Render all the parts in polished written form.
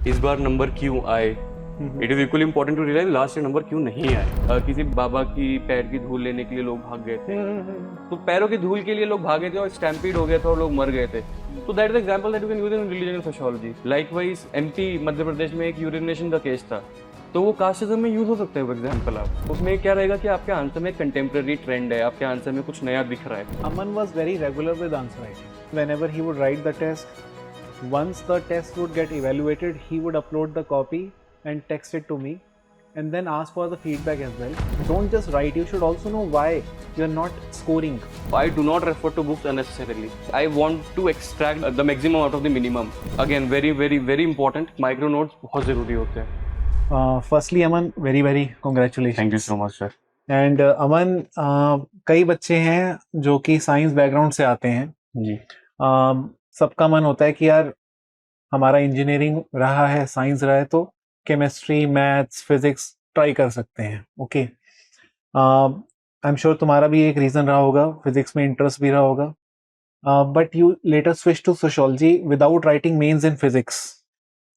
इस बार नंबर क्यों आए, it is equally important to realise last year number क्यों नहीं आए। किसी बाबा की पैर की धूल लेने के लिए लोग भाग गए थे, तो पैरों की धूल के लिए लोग भागे थे और स्टैम्पीड हो गया था और लोग मर गए थे। तो that is example that you can use in religion and sociology. Likewise MP Madhya Pradesh में एक यूरिनेशन का केस था, तो वो कास्टिज्म में यूज हो सकता है वो एग्जांपल। आप उसमें क्या रहेगा कि आपके आंसर में कंटेम्प्रेरी ट्रेंड है, आपके आंसर में कुछ नया दिख रहा है। Aman was very regular with answer writing. Whenever he would write the test, once the test would get evaluated, he would upload the copy and text it to me and then ask for the feedback as well. Don't just write, you should also know why you're not scoring. I do not refer to books unnecessarily. I want to extract the maximum out of the minimum. Again, very important. Micro notes बहुत जरूरी होते हैं। Firstly, Aman, very congratulations. Thank you so much, sir. And Aman, कई बच्चे हैं जो कि science background से आते हैं। जी। सबका मन होता है कि यार हमारा इंजीनियरिंग रहा है, साइंस रहा है, तो केमिस्ट्री, मैथ्स, फिजिक्स ट्राई कर सकते हैं। ओके, आई एम श्योर तुम्हारा भी एक रीज़न रहा होगा, फिजिक्स में इंटरेस्ट भी रहा होगा, but you later switch to sociology without writing mains in physics.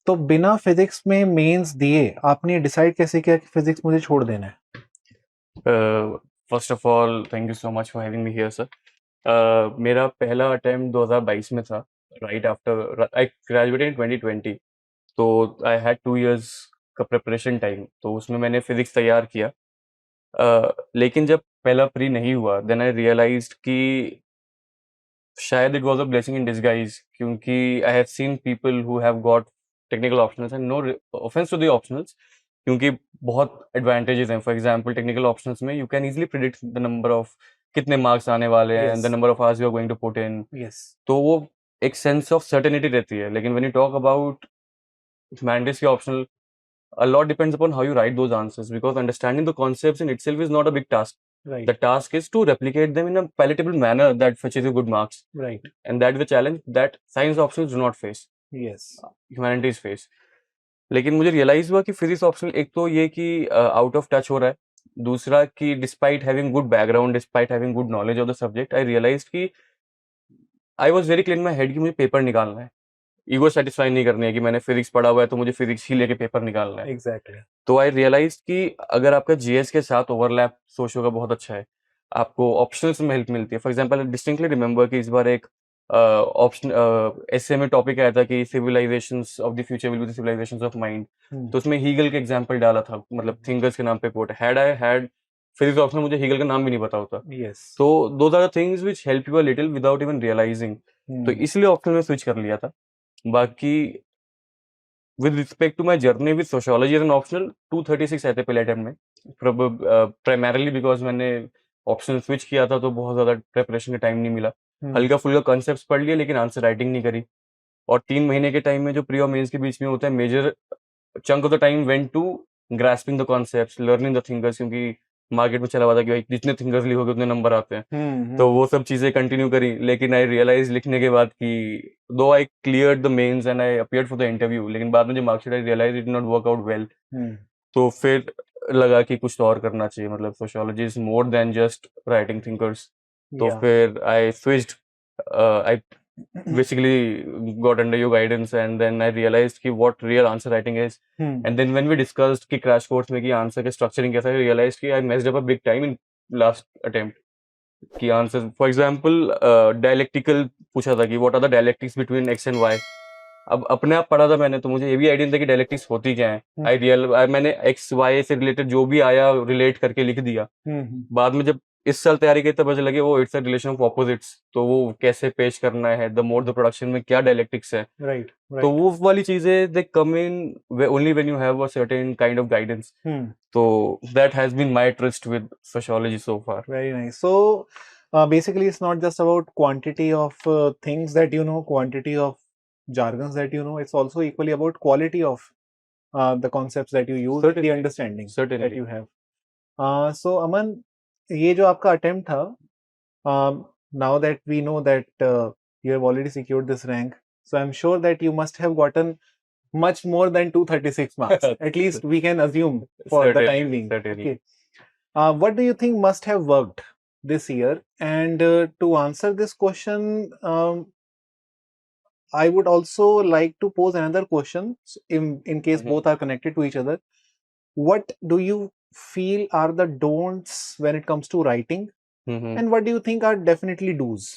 तो बिना फिजिक्स में मेंस दिए आपने डिसाइड कैसे किया कि फिजिक्स मुझे छोड़ देना है? First of all thank you so much for having me here, sir. मेरा पहला अटेम्प्ट 2022 में था, right after I graduated in 2020। तो आई हैड 2 years का प्रिपरेशन टाइम, तो उसमें मैंने फिजिक्स तैयार किया। लेकिन जब पहला प्री नहीं हुआ, देन आई रियलाइज्ड कि शायद it was a blessing in disguise, क्योंकि I have seen people who have got technical optionals and no offence to the optionals, क्योंकि बहुत एडवांटेजेस हैं। फॉर एग्जांपल टेक्निकल ऑप्शंस में you can easily predict the number of कितने marks आने वाले हैं and the number of hours you are going to put in. तो वो एक सेंस ऑफ सर्टेनिटी रहती है। लेकिन when you talk about humanities के optional, a lot depends upon how you write those answers, because understanding the concepts in itself is not a big task. Right. The task is to replicate them in a palatable manner that fetches you good marks. Right. And that is the challenge that science options do not face. Yes. Humanities face. लेकिन मुझे realise हुआ कि physics optional एक तो ये कि out of touch हो रहा है, दूसरा कि despite having good background, despite having good knowledge of the subject, I realise कि I was very clear in my head कि मुझे पेपर निकालना है। ईगो सेटिस्फाई नहीं करनी है कि मैंने फिजिक्स पढ़ा हुआ है तो मुझे फिजिक्स ही लेके पेपर निकालना है। Exactly. तो आई रियलाइज कि अगर आपका जीएस के साथ ओवरलैप सोशो का बहुत अच्छा है, आपको ऑप्शनल्स में हेल्प मिलती है। फॉर एग्जांपल डिस्टिंक्टली रिमेंबर कि इस बार एक ऑप्शन एसए में टॉपिक आया था कि civilisations of the future will be the civilisations of mind. तो उसमें हीगल के एग्जांपल डाला था, मतलब थिंकर्स के नाम पे quote. Had I had physics option, मुझे हीगल का नाम भी नहीं पता होता। Yes. तो those are the things which help you a little without even realising. तो इसलिए ऑप्शन में स्विच कर लिया था। बाकी with respect to my journey with sociology as an optional, 236 आए थे पहले अटेम्प्ट में, primarily because मैंने ऑप्शनल स्विच किया था तो बहुत ज़्यादा प्रिपरेशन का टाइम नहीं मिला। हल्का फुल्का कॉन्सेप्ट्स पढ़ लिए लेकिन आंसर राइटिंग नहीं करी। और 3 महीने के टाइम में जो प्री और मेंस के बीच में होता है, major chunk of the time went to grasping the concepts, learning the thinkers, क्योंकि मार्केट में चला हुआ था कि भाई जितने थिंकर्स लिखोगे उतने नंबर आते हैं। तो वो सब चीज़ें कंटिन्यू करी। लेकिन आई रियलाइज लिखने के बाद कि दो I cleared the mains and I appeared for the interview, लेकिन बाद में जो मार्कशीट आई realise it not work out well. तो फिर लगा कि कुछ तो और करना चाहिए, मतलब sociology is more than just writing thinkers. तो फिर I switched, I basically got under your guidance, and then I realized कि what real answer writing is. And then when we discussed कि crash course में कि answer के structuring कैसा है, I realized कि I messed up a big time in last attempt कि answer, for example, dialectical पूछा था कि what are the dialectics between x and y। अब अपने आप पढ़ा था मैंने, तो मुझे ये भी आइडिया नहीं था कि डायलेक्टिक्स होती क्या है। मैंने एक्स वाई से रिलेटेड जो भी आया रिलेट करके लिख दिया। बाद में जब इस साल तैयारी की तब मुझे लगे वो it's a relation of opposites, तो वो कैसे पेश करना है, द मोड द प्रोडक्शन में क्या डायलेक्टिक्स है। Right. तो वो वाली चीजें they come in only when you have a certain kind of guidance. तो that has been my trust with sociology so far. Very nice. So, basically, it's not just about quantity of things that you know, quantity of jargons that you know. It's also equally about quality of the concepts that you use, and the understanding that you have. So, Aman, ये जो आपका attempt था, now that we know that you have already secured this rank, so I'm sure that you must have gotten much more than 236 marks. At least we can assume for the time being. Okay. What do you think must have worked this year? And to answer this question, I would also like to pose another question in case Mhm. both are connected to each other. What do you feel are the don'ts when it comes to writing, Mhm. and what do you think are definitely do's?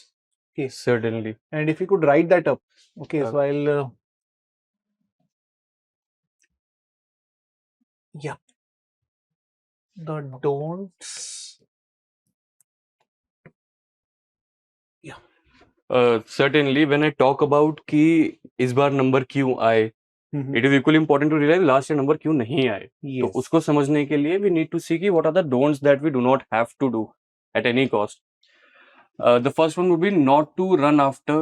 Okay, Certainly. and if you could write that up. Okay, so I'll yeah, the don'ts. Certainly, when I talk about कि इस बार number क्यों आए, Mhm. it is equally important to realize last year number क्यों नहीं आए. तो Yes. उसको समझने के लिए we need to see कि what are the don'ts that we do not have to do at any cost. The first one would be not to run after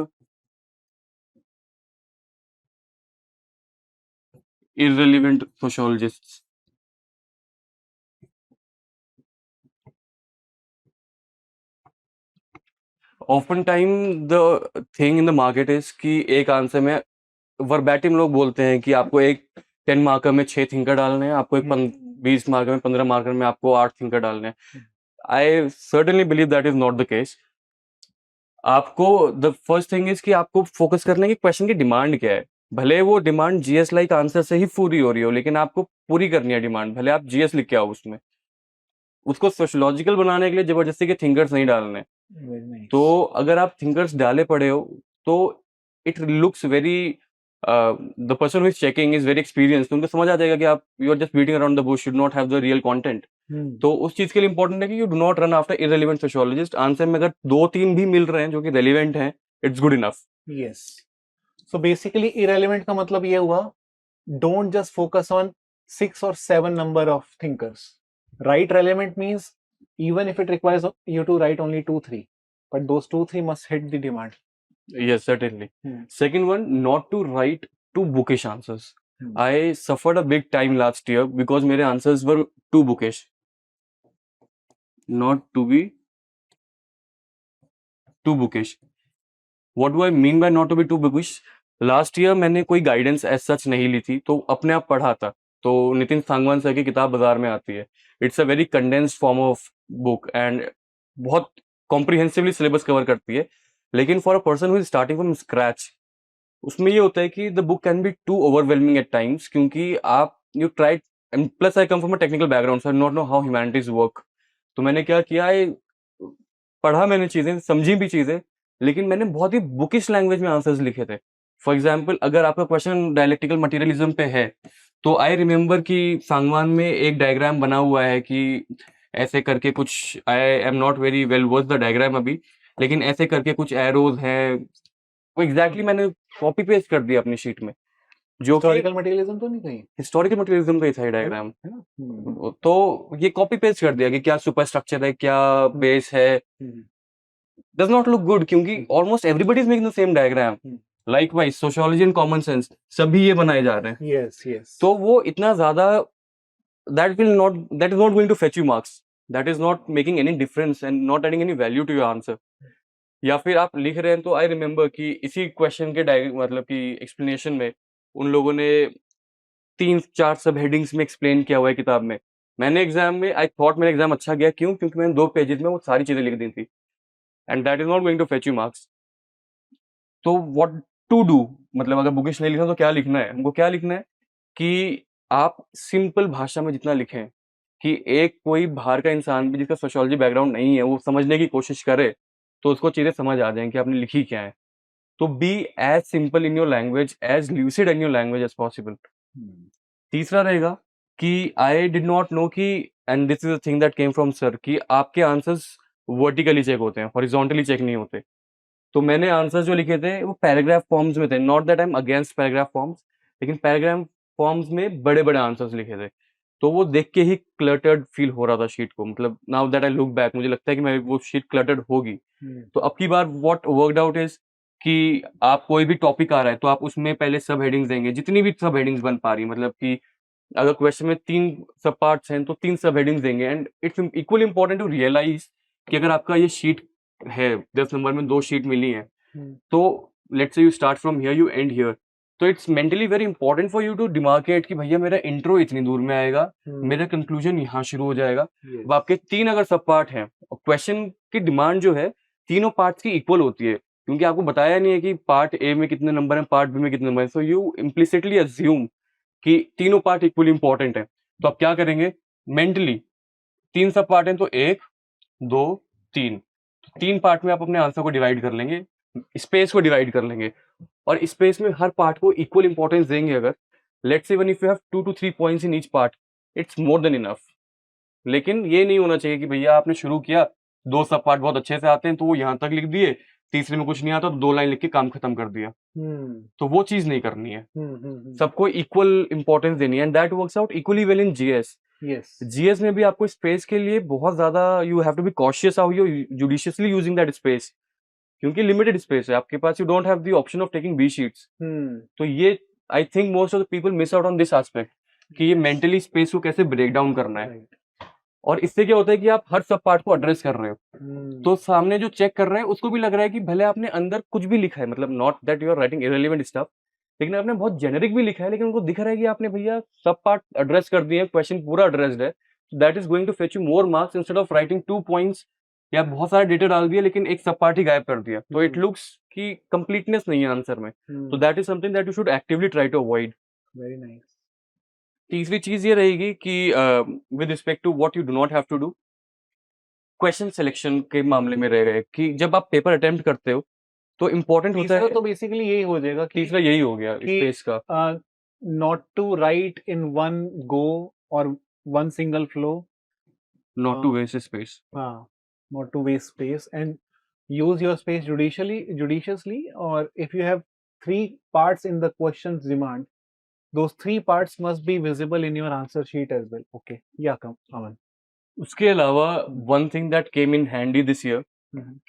irrelevant sociologists. Often time the thing in the market is कि एक answer में वर्बैटिम लोग बोलते हैं कि आपको एक 10 marker में 6 थिंकर डालने हैं, आपको एक 20 मार्कर में 15 मार्कर में आपको 8 थिंकर डालने हैं. I certainly believe that is not the case. आपको द फर्स्ट थिंग इज कि आपको फोकस करना है कि क्वेश्चन की डिमांड क्या है. भले वो डिमांड जीएस लाइक आंसर से ही पूरी हो रही हो, लेकिन आपको पूरी करनी है डिमांड, भले आप जीएस लिख के आओ उसमें. उसको सोशियोलॉजिकल बनाने के लिए जबरदस्ती के थिंकर्स नहीं डालने. Very nice. तो अगर आप थिंकर्स डाले पड़े हो तो it looks very the person who is checking is very experience, तो उनको समझ आ जाएगा कि आप you are just beating around the bush, should not have the real content. तो उस चीज के लिए इंपॉर्टेंट है कि you do not run after irrelevant sociologist. Answer में अगर 2-3 भी मिल रहे हैं जो कि रेलिवेंट हैं, it's good enough. Yes. So basically, irrelevant का मतलब ये हुआ, don't just focus on 6 or 7 number of thinkers. Write relevant means even if it requires you to write only 2-3, but those 2-3 must hit the demand. Yes, certainly. Second one, not to write too bookish answers. I suffered a big time last year because मेरे answers were too bookish. Not to be too bookish. What do I mean by not to be too bookish? Last year मैंने कोई guidance as such नहीं ली थी, तो अपने आप पढ़ा था. तो नितिन सांगवान सर की किताब बाजार में आती है. It's a very condensed form of book and बहुत कॉम्प्रिहेंसिवली सिलेबस कवर करती है. लेकिन for a person who is starting from scratch, उसमें ये होता है कि the book can be too overwhelming at times, क्योंकि आप you try. And plus I come from a technical background, so I not know how humanities work. तो मैंने क्या किया, पढ़ा मैंने चीजें, समझी भी चीजें, लेकिन मैंने बहुत ही बुकिश लैंग्वेज में आंसर्स लिखे थे. फॉर एग्जाम्पल, अगर आपका क्वेश्चन डायलेक्टिकल मटेरियलिज्म पे है, तो आई रिमेम्बर कि सांगवान में एक डायग्राम बना हुआ है कि ऐसे करके कुछ, I am not very well versed the diagram अभी, लेकिन ऐसे करके कुछ एरोज हैं. वो एग्जैक्टली मैंने कॉपी पेस्ट कर दिया अपनी शीट में, जो कि हिस्टोरिकल मटेरियलिज्म तो नहीं कही, हिस्टोरिकल मटेरियलिज्म का ही था डायग्राम. है ना? तो ये कॉपी पेस्ट कर दिया कि क्या सुपर स्ट्रक्चर है, क्या बेस है. डज नॉट लुक गुड, क्योंकि almost everybody is making the same diagram. Likewise sociology and common sense सभी ये बनाए जा रहे हैं. Yes, yes. तो वो इतना ज्यादा, that is not going to fetch you marks, that is not making any difference and not adding any value to your answer. या फिर आप लिख रहे हैं, तो आई रिमेम्बर कि इसी क्वेश्चन के मतलब कि एक्सप्लेनेशन में उन लोगों ने 3-4 सब हेडिंग्स में एक्सप्लेन किया हुआ है किताब में. मैंने एग्जाम में, आई थॉट मेरा एग्जाम अच्छा गया, क्यों? क्योंकि मैंने 2 पेजेस में वो सारी चीजें लिख दी थी. And that is not going to fetch you marks. तो व्हाट टू डू, मतलब अगर बुकिश नहीं लिखना तो क्या लिखना है? हमको क्या लिखना है कि आप सिंपल भाषा में जितना लिखें, कि एक कोई बाहर का इंसान भी जिसका सोशियोलॉजी बैकग्राउंड नहीं है, वो समझने की कोशिश करे, तो उसको चीजें समझ आ जाएं कि आपने लिखी क्या है. तो be as simple in your language, as lucid in your language as possible. तीसरा रहेगा कि आई डिड नॉट नो कि, and this is a thing that came from sir, कि आपके आंसर्स वर्टिकली चेक होते हैं, हॉरिजॉन्टली चेक नहीं होते. तो मैंने आंसर्स जो लिखे थे वो पैराग्राफ फॉर्म्स में थे. Not that I am against paragraph forms, लेकिन पैराग्राफ फॉर्म्स में बड़े बड़े आंसर्स लिखे थे. तो वो देख के ही क्लटर्ड फील हो रहा था शीट को. मतलब now that I look back, मुझे लगता है कि मैं वो शीट क्लटर्ड होगी. तो अब की बार व्हाट वर्कड आउट इज कि आप कोई भी टॉपिक आ रहा है, तो आप उसमें पहले सब हेडिंग्स देंगे, जितनी भी सब हेडिंग्स बन पा रही, मतलब कि अगर क्वेश्चन में 3 सब पार्ट्स हैं तो 3 सब हेडिंग्स देंगे. And it's equally important to realise कि अगर आपका ये शीट है, 10 नंबर में 2 शीट मिली हैं, तो let's say you start from here, you and here, तो it's mentally very important for you to demarcate कि भैया मेरा इंट्रो इतनी दूर में आएगा, मेरा कंक्लूजन यहाँ शुरू हो जाएगा. अब आपके 3 अगर सब पार्ट हैं और क्वेश्चन की डिमांड जो है तीनों पार्ट्स की इक्वल होती है, क्योंकि आपको बताया नहीं है कि पार्ट ए में कितने नंबर हैं, पार्ट बी में कितने नंबर हैं, सो यू इम्प्लिसिटली अज्यूम कि तीनों पार्ट इक्वली इंपॉर्टेंट है। तो आप क्या करेंगे, मेंटली 3 सब पार्ट हैं तो 1 2 3, 3 पार्ट में आप अपने आंसर को डिवाइड कर लेंगे, स्पेस को डिवाइड कर लेंगे, और स्पेस में हर पार्ट को इक्वल इंपॉर्टेंस देंगे। अगर let's say even if you have 2 to 3 points in each part, it's more than enough. लेकिन ये नहीं होना चाहिए कि भैया आपने शुरू किया, 2 सब पार्ट बहुत अच्छे से आते हैं तो वो यहाँ तक लिख दिए, तीसरे में कुछ नहीं आता तो 2 लाइन लिख के काम खत्म कर दिया। तो वो चीज नहीं करनी है, सबको इक्वल इंपॉर्टेंस देनी है, and that works out equally well in GS. Yes, GS में भी आपको स्पेस के लिए बहुत ज्यादा you have to be cautious how you judiciously using that space, क्योंकि लिमिटेड स्पेस है आपके पास, you don't have the option of taking B sheets. तो ये I think most of the people miss out on this aspect कि ये mentally space को कैसे ब्रेक डाउन करना है। और इससे क्या होता है कि आप हर सब पार्ट को एड्रेस कर रहे हो, तो सामने जो चेक कर रहा है उसको भी लग रहा है कि भले आपने अंदर कुछ भी लिखा है, मतलब not that you are writing irrelevant stuff, लेकिन आपने बहुत जेनेरिक भी लिखा है, लेकिन उनको दिख रहा है कि आपने भैया सब पार्ट एड्रेस कर दिए, क्वेश्चन पूरा एड्रेस्ड है, that is going to fetch you more marks instead of writing 2 points या बहुत सारे डेटा डाल दिया लेकिन एक सब पार्ट ही गायब कर दिया, तो इट लुक्स कि कंप्लीटनेस नहीं है आंसर में। तो that is something that you should actively try to avoid. Very nice. तीसरी चीज ये रहेगी कि with respect to what you do not have to do, question selection के मामले में रह गए कि जब आप पेपर अटेम्प्ट करते हो तो इम्पोर्टेंट होता तीसरा है, तो बेसिकली यही हो जाएगा कि तीसरा यही हो गया स्पेस का, not to write in one go or one single flow, not to waste space. not to waste space and use your space judiciously, or if you have 3 parts in the questions demand, those 3 parts must be visible in your answer sheet as well. Okay, yeah, come Aman. उसके अलावा one thing that came in handy this year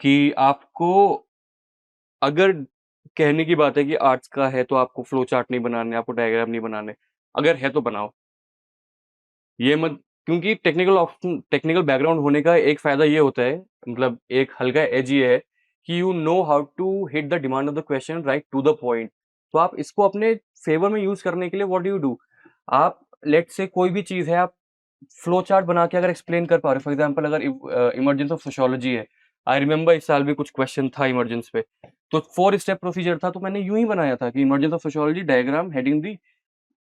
कि आपको, अगर कहने की बात है कि आर्ट्स का है तो आपको फ्लो चार्ट नहीं बनाने, आपको डायग्राम नहीं बनाने, अगर है तो बनाओ, ये मत, क्योंकि टेक्निकल बैकग्राउंड होने का एक फायदा ये होता है, मतलब एक हल्का एज ये है कि you know how to hit the demand of the question right to the point. तो आप इसको अपने फेवर में यूज करने के लिए व्हाट डू यू डू, आप लेट से कोई भी चीज है, आप फ्लो चार्ट बना के अगर एक्सप्लेन कर पा रहे हो, फॉर एग्जाम्पल अगर इमरजेंस ऑफ सोशियोलॉजी है, आई रिमेंबर इस साल भी कुछ क्वेश्चन था इमरजेंस पे, तो 4 स्टेप प्रोसीजर था, तो मैंने यूं ही बनाया था कि emergence of sociology, diagram, heading दी,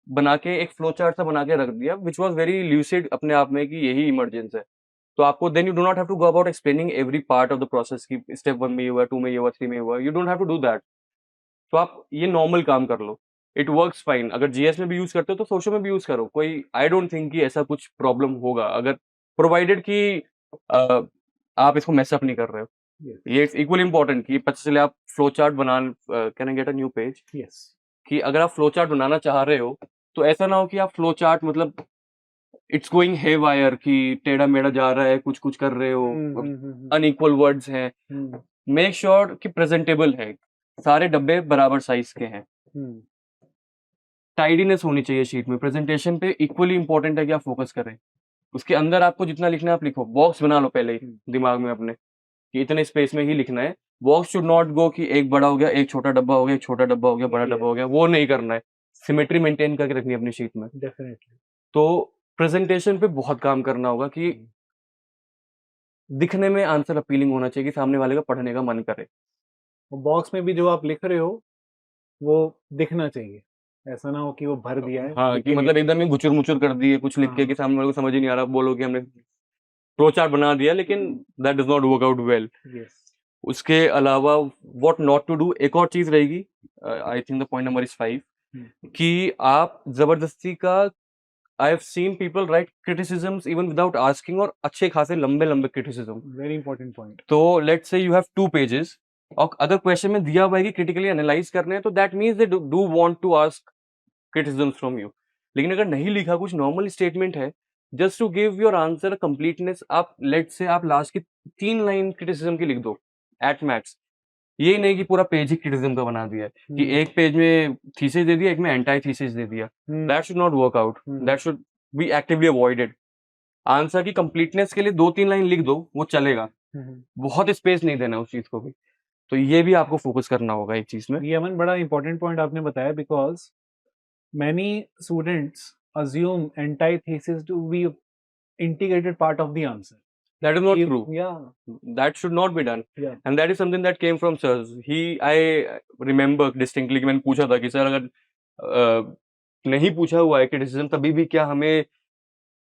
बना के एक फ्लो चार्ट सा बना के रख दिया, विच वॉज वेरी ल्यूसिड अपने आप में कि यही इमरजेंस है। तो आपको then you do not have to go about explaining every part of the process की स्टेप 1 में ये हुआ, 2 में ये हुआ, 3 में हुआ, you don't have to do that. तो आप ये नॉर्मल काम कर लो, इट वर्क्स फाइन। अगर जीएस में भी यूज करते हो तो सोशल में भी यूज करो, कोई आई डोंट थिंक कि ऐसा कुछ प्रॉब्लम होगा, अगर प्रोवाइडेड कि आप इसको मेसअप नहीं कर रहे हो। ये इट्स इक्वली इंपॉर्टेंट कि पता चले आप फ्लो चार्ट बना, can I get a new page, Yes. कि अगर आप फ्लो चार्ट बनाना चाह रहे हो तो ऐसा ना हो कि आप फ्लो चार्ट मतलब इट्स गोइंग हे वायर, कि टेढ़ा मेढ़ा जा रहा है, कुछ कुछ कर रहे हो, अनइक्वल वर्ड्स हैं। मेक श्योर कि प्रेजेंटेबल है, सारे डब्बे बराबर साइज के हैं, टाइडीनेस होनी चाहिए शीट में। प्रेजेंटेशन पे इक्वली इंपॉर्टेंट है कि आप फोकस करें, उसके अंदर आपको जितना लिखना है आप लिखो, बॉक्स बना लो पहले ही दिमाग में अपने कि इतने स्पेस में ही लिखना है। बॉक्स शुड नॉट गो कि एक बड़ा हो गया, एक छोटा डब्बा हो गया, एक छोटा डब्बा हो गया, बड़ा डब्बा हो गया, वो नहीं करना है। सिमेट्री मेंटेन करके रखनी है अपनी शीट में। डेफिनेटली। तो प्रेजेंटेशन पे बहुत काम करना होगा कि दिखने में आंसर अपीलिंग होना चाहिए कि सामने वाले का पढ़ने का मन करे। बॉक्स में भी जो आप लिख रहे हो वो दिखना चाहिए, ऐसा ना हो कि वो भर दिया है। हाँ, कि मतलब एकदम ही गुचुर मुचुर कर दिए कुछ लिख के कि सामने वाले को समझ ही नहीं आ रहा, बोलो कि हमने फ्लो चार्ट बना दिया, लेकिन that does not work out well. उसके अलावा व्हाट नॉट टू डू, एक और चीज रहेगी, I think the point number is 5, कि आप जबरदस्ती का, I have seen people write criticisms even without asking, और अच्छे खासे लंबे लंबे क्रिटिसिज्म। Very important point. तो let's say you have 2 pages, और अगर क्वेश्चन में दिया हुआ है कि क्रिटिकली एनालाइज करने हैं, तो that means they do want to ask criticisms from you. लेकिन अगर नहीं लिखा, कुछ नॉर्मल स्टेटमेंट है, just to give your answer completeness, आप लेट्स से आप लास्ट की 3 लाइन क्रिटिसिज्म की लिख दो एट मैक्स। ये नहीं कि पूरा पेज ही क्रिटिसिज्म का बना दिया है कि एक पेज में थीसिस दे दिया, एक में एंटाई थीसिस दे दिया। That should not work out, that should be actively avoided. Answer की कंप्लीटनेस के लिए 2-3 लाइन लिख दो, वो चलेगा, बहुत स्पेस नहीं देना उस चीज को भी। तो ये भी आपको फोकस करना होगा एक चीज में। ये अमन बड़ा इंपॉर्टेंट पॉइंट आपने बताया, because many students assume antithesis to be integrated part of the answer, That is not You- true. Yeah, That should not be done. Yeah. And that is something that came from sirs. I remember distinctly कि मैंने पूछा था कि sir अगर नहीं पूछा हुआ है criticism तभी भी क्या हमें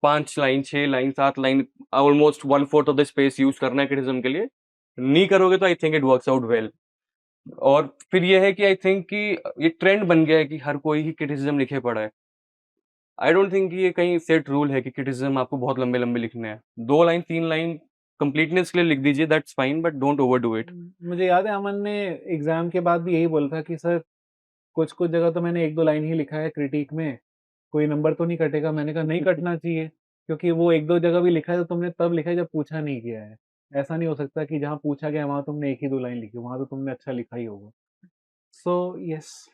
5 line 6 line 7 line almost 1/4 of the space use करना है criticism के लिए, नहीं करोगे तो I think it works out well. और फिर ये है कि आई थिंक कि ये ट्रेंड बन गया है कि हर कोई ही criticism लिखे पड़ा है। आई डोंट थिंक ये कहीं सेट रूल है कि criticism आपको बहुत लंबे लंबे लिखने हैं। 2 लाइन 3 लाइन कंप्लीटनेस के लिए लिख दीजिए, that's fine, but don't overdo it. मुझे याद है अमन ने एग्जाम के बाद भी यही बोला था कि सर कुछ कुछ जगह तो मैंने 1-2 लाइन ही लिखा है क्रिटिक में, कोई नंबर तो नहीं कटेगा। मैंने कहा नहीं कटना चाहिए, क्योंकि वो 1-2 जगह भी लिखा है तो तुमने तब लिखा है जब पूछा नहीं गया है। ऐसा नहीं हो सकता कि जहाँ पूछा गया वहाँ तुमने 1 ही 2 लाइन लिखी, वहाँ तो तुमने अच्छा लिखा ही होगा। So yes.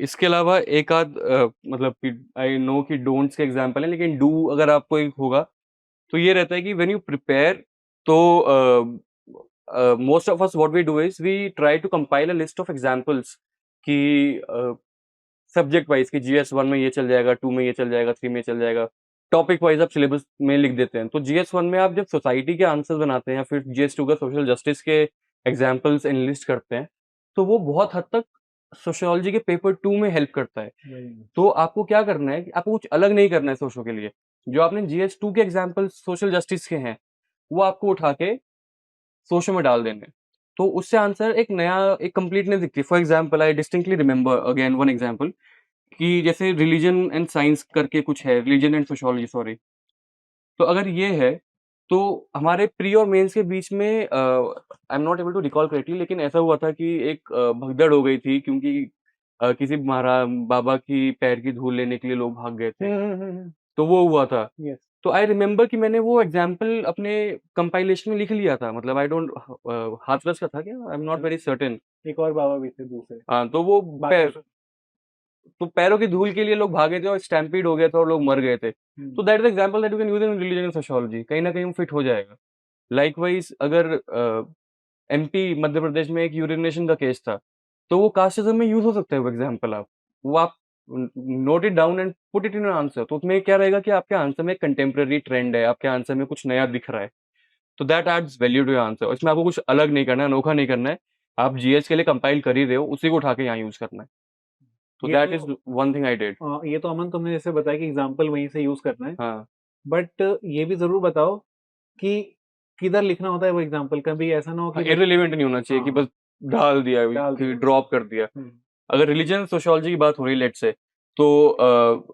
इसके अलावा एक आध मतलब कि आई नो कि डोंट्स के एग्जांपल है, लेकिन डू अगर आपको एक होगा तो ये रहता है कि व्हेन यू प्रिपेयर तो most of us what we do is we try to compile a list of examples कि सब्जेक्ट वाइज कि जीएस 1 में ये चल जाएगा, 2 में ये चल जाएगा, 3 में चल जाएगा, टॉपिक वाइज आप सिलेबस में लिख देते हैं। तो जीएस 1 में आप जब सोसाइटी के आंसर्स बनाते हैं या फिर जीएस 2 का सोशल जस्टिस के एग्जांपल्स एनलिस्ट करते हैं, तो वो बहुत हद तक सोशियोलॉजी के पेपर 2 में हेल्प करता है। तो आपको क्या करना है कि आपको कुछ अलग नहीं करना है सोशो के लिए। जो आपने जीएस 2 के एग्जांपल सोशल जस्टिस के हैं, वो आपको उठा के सोशो में डाल देने हैं। तो उससे आंसर एक नया एक कंप्लीटनेस दिखती है। For example I distinctly remember again one example कि जैसे रिलीजन एंड साइंस करके कुछ है, रिलीजन एंड सोशियोलॉजी सॉरी। तो अगर ये है तो हमारे प्री और मेंस के बीच में I am not able to recall correctly, लेकिन ऐसा हुआ था कि एक भगदड़ हो गई थी क्योंकि किसी बाबा की पैर की धूल लेने के लिए लोग भाग गए थे। तो वो हुआ था। यस। तो आई रिमेंबर कि मैंने वो एग्जाम्पल अपने कंपाइलेशन में लिख लिया था। मतलब आई डोंट हाथरस का था क्या, आई एम नॉट वेरी सर्टेन। एक और बाबा भी थे दूसरे। हाँ, तो वो तो पैरों की धूल के लिए लोग भागे थे और स्टैम्पीड हो गया था और लोग मर गए थे। तो that is example that you can use in religion and sociology, कहीं ना कहीं वो फिट हो जाएगा। लाइकवाइज अगर एमपी मध्य प्रदेश में एक यूरिनेशन का केस था, तो वो कास्टिज्म में यूज हो सकता है वो एग्जांपल। वो आप note it down and put it in answer. तो उसमें क्या रहेगा कि आपके आंसर में कंटेम्प्रेरी ट्रेंड है, आपके आंसर में कुछ नया दिख रहा है, तो that adds value to your answer. इसमें आपको कुछ अलग नहीं करना है, अनोखा नहीं करना है। आप जीएस के लिए कंपाइल कर ही रहे हो, उसी को उठा के यहाँ यूज करना है। तो ये दैट तो is one thing I did. ये तो अमन तुमने जैसे बताया कि एग्जाम्पल वहीं से यूज करना है, हाँ, बट ये भी जरूर बताओ कि किधर लिखना होता है वो एग्जाम्पल। कभी ऐसा ना हो कि इररिलेवेंट नहीं होना चाहिए कि हाँ, बस डाल दिया डाल कि दिया। ड्रॉप कर दिया। अगर रिलीजन सोशियोलॉजी की बात हो रही है लेट्स से, तो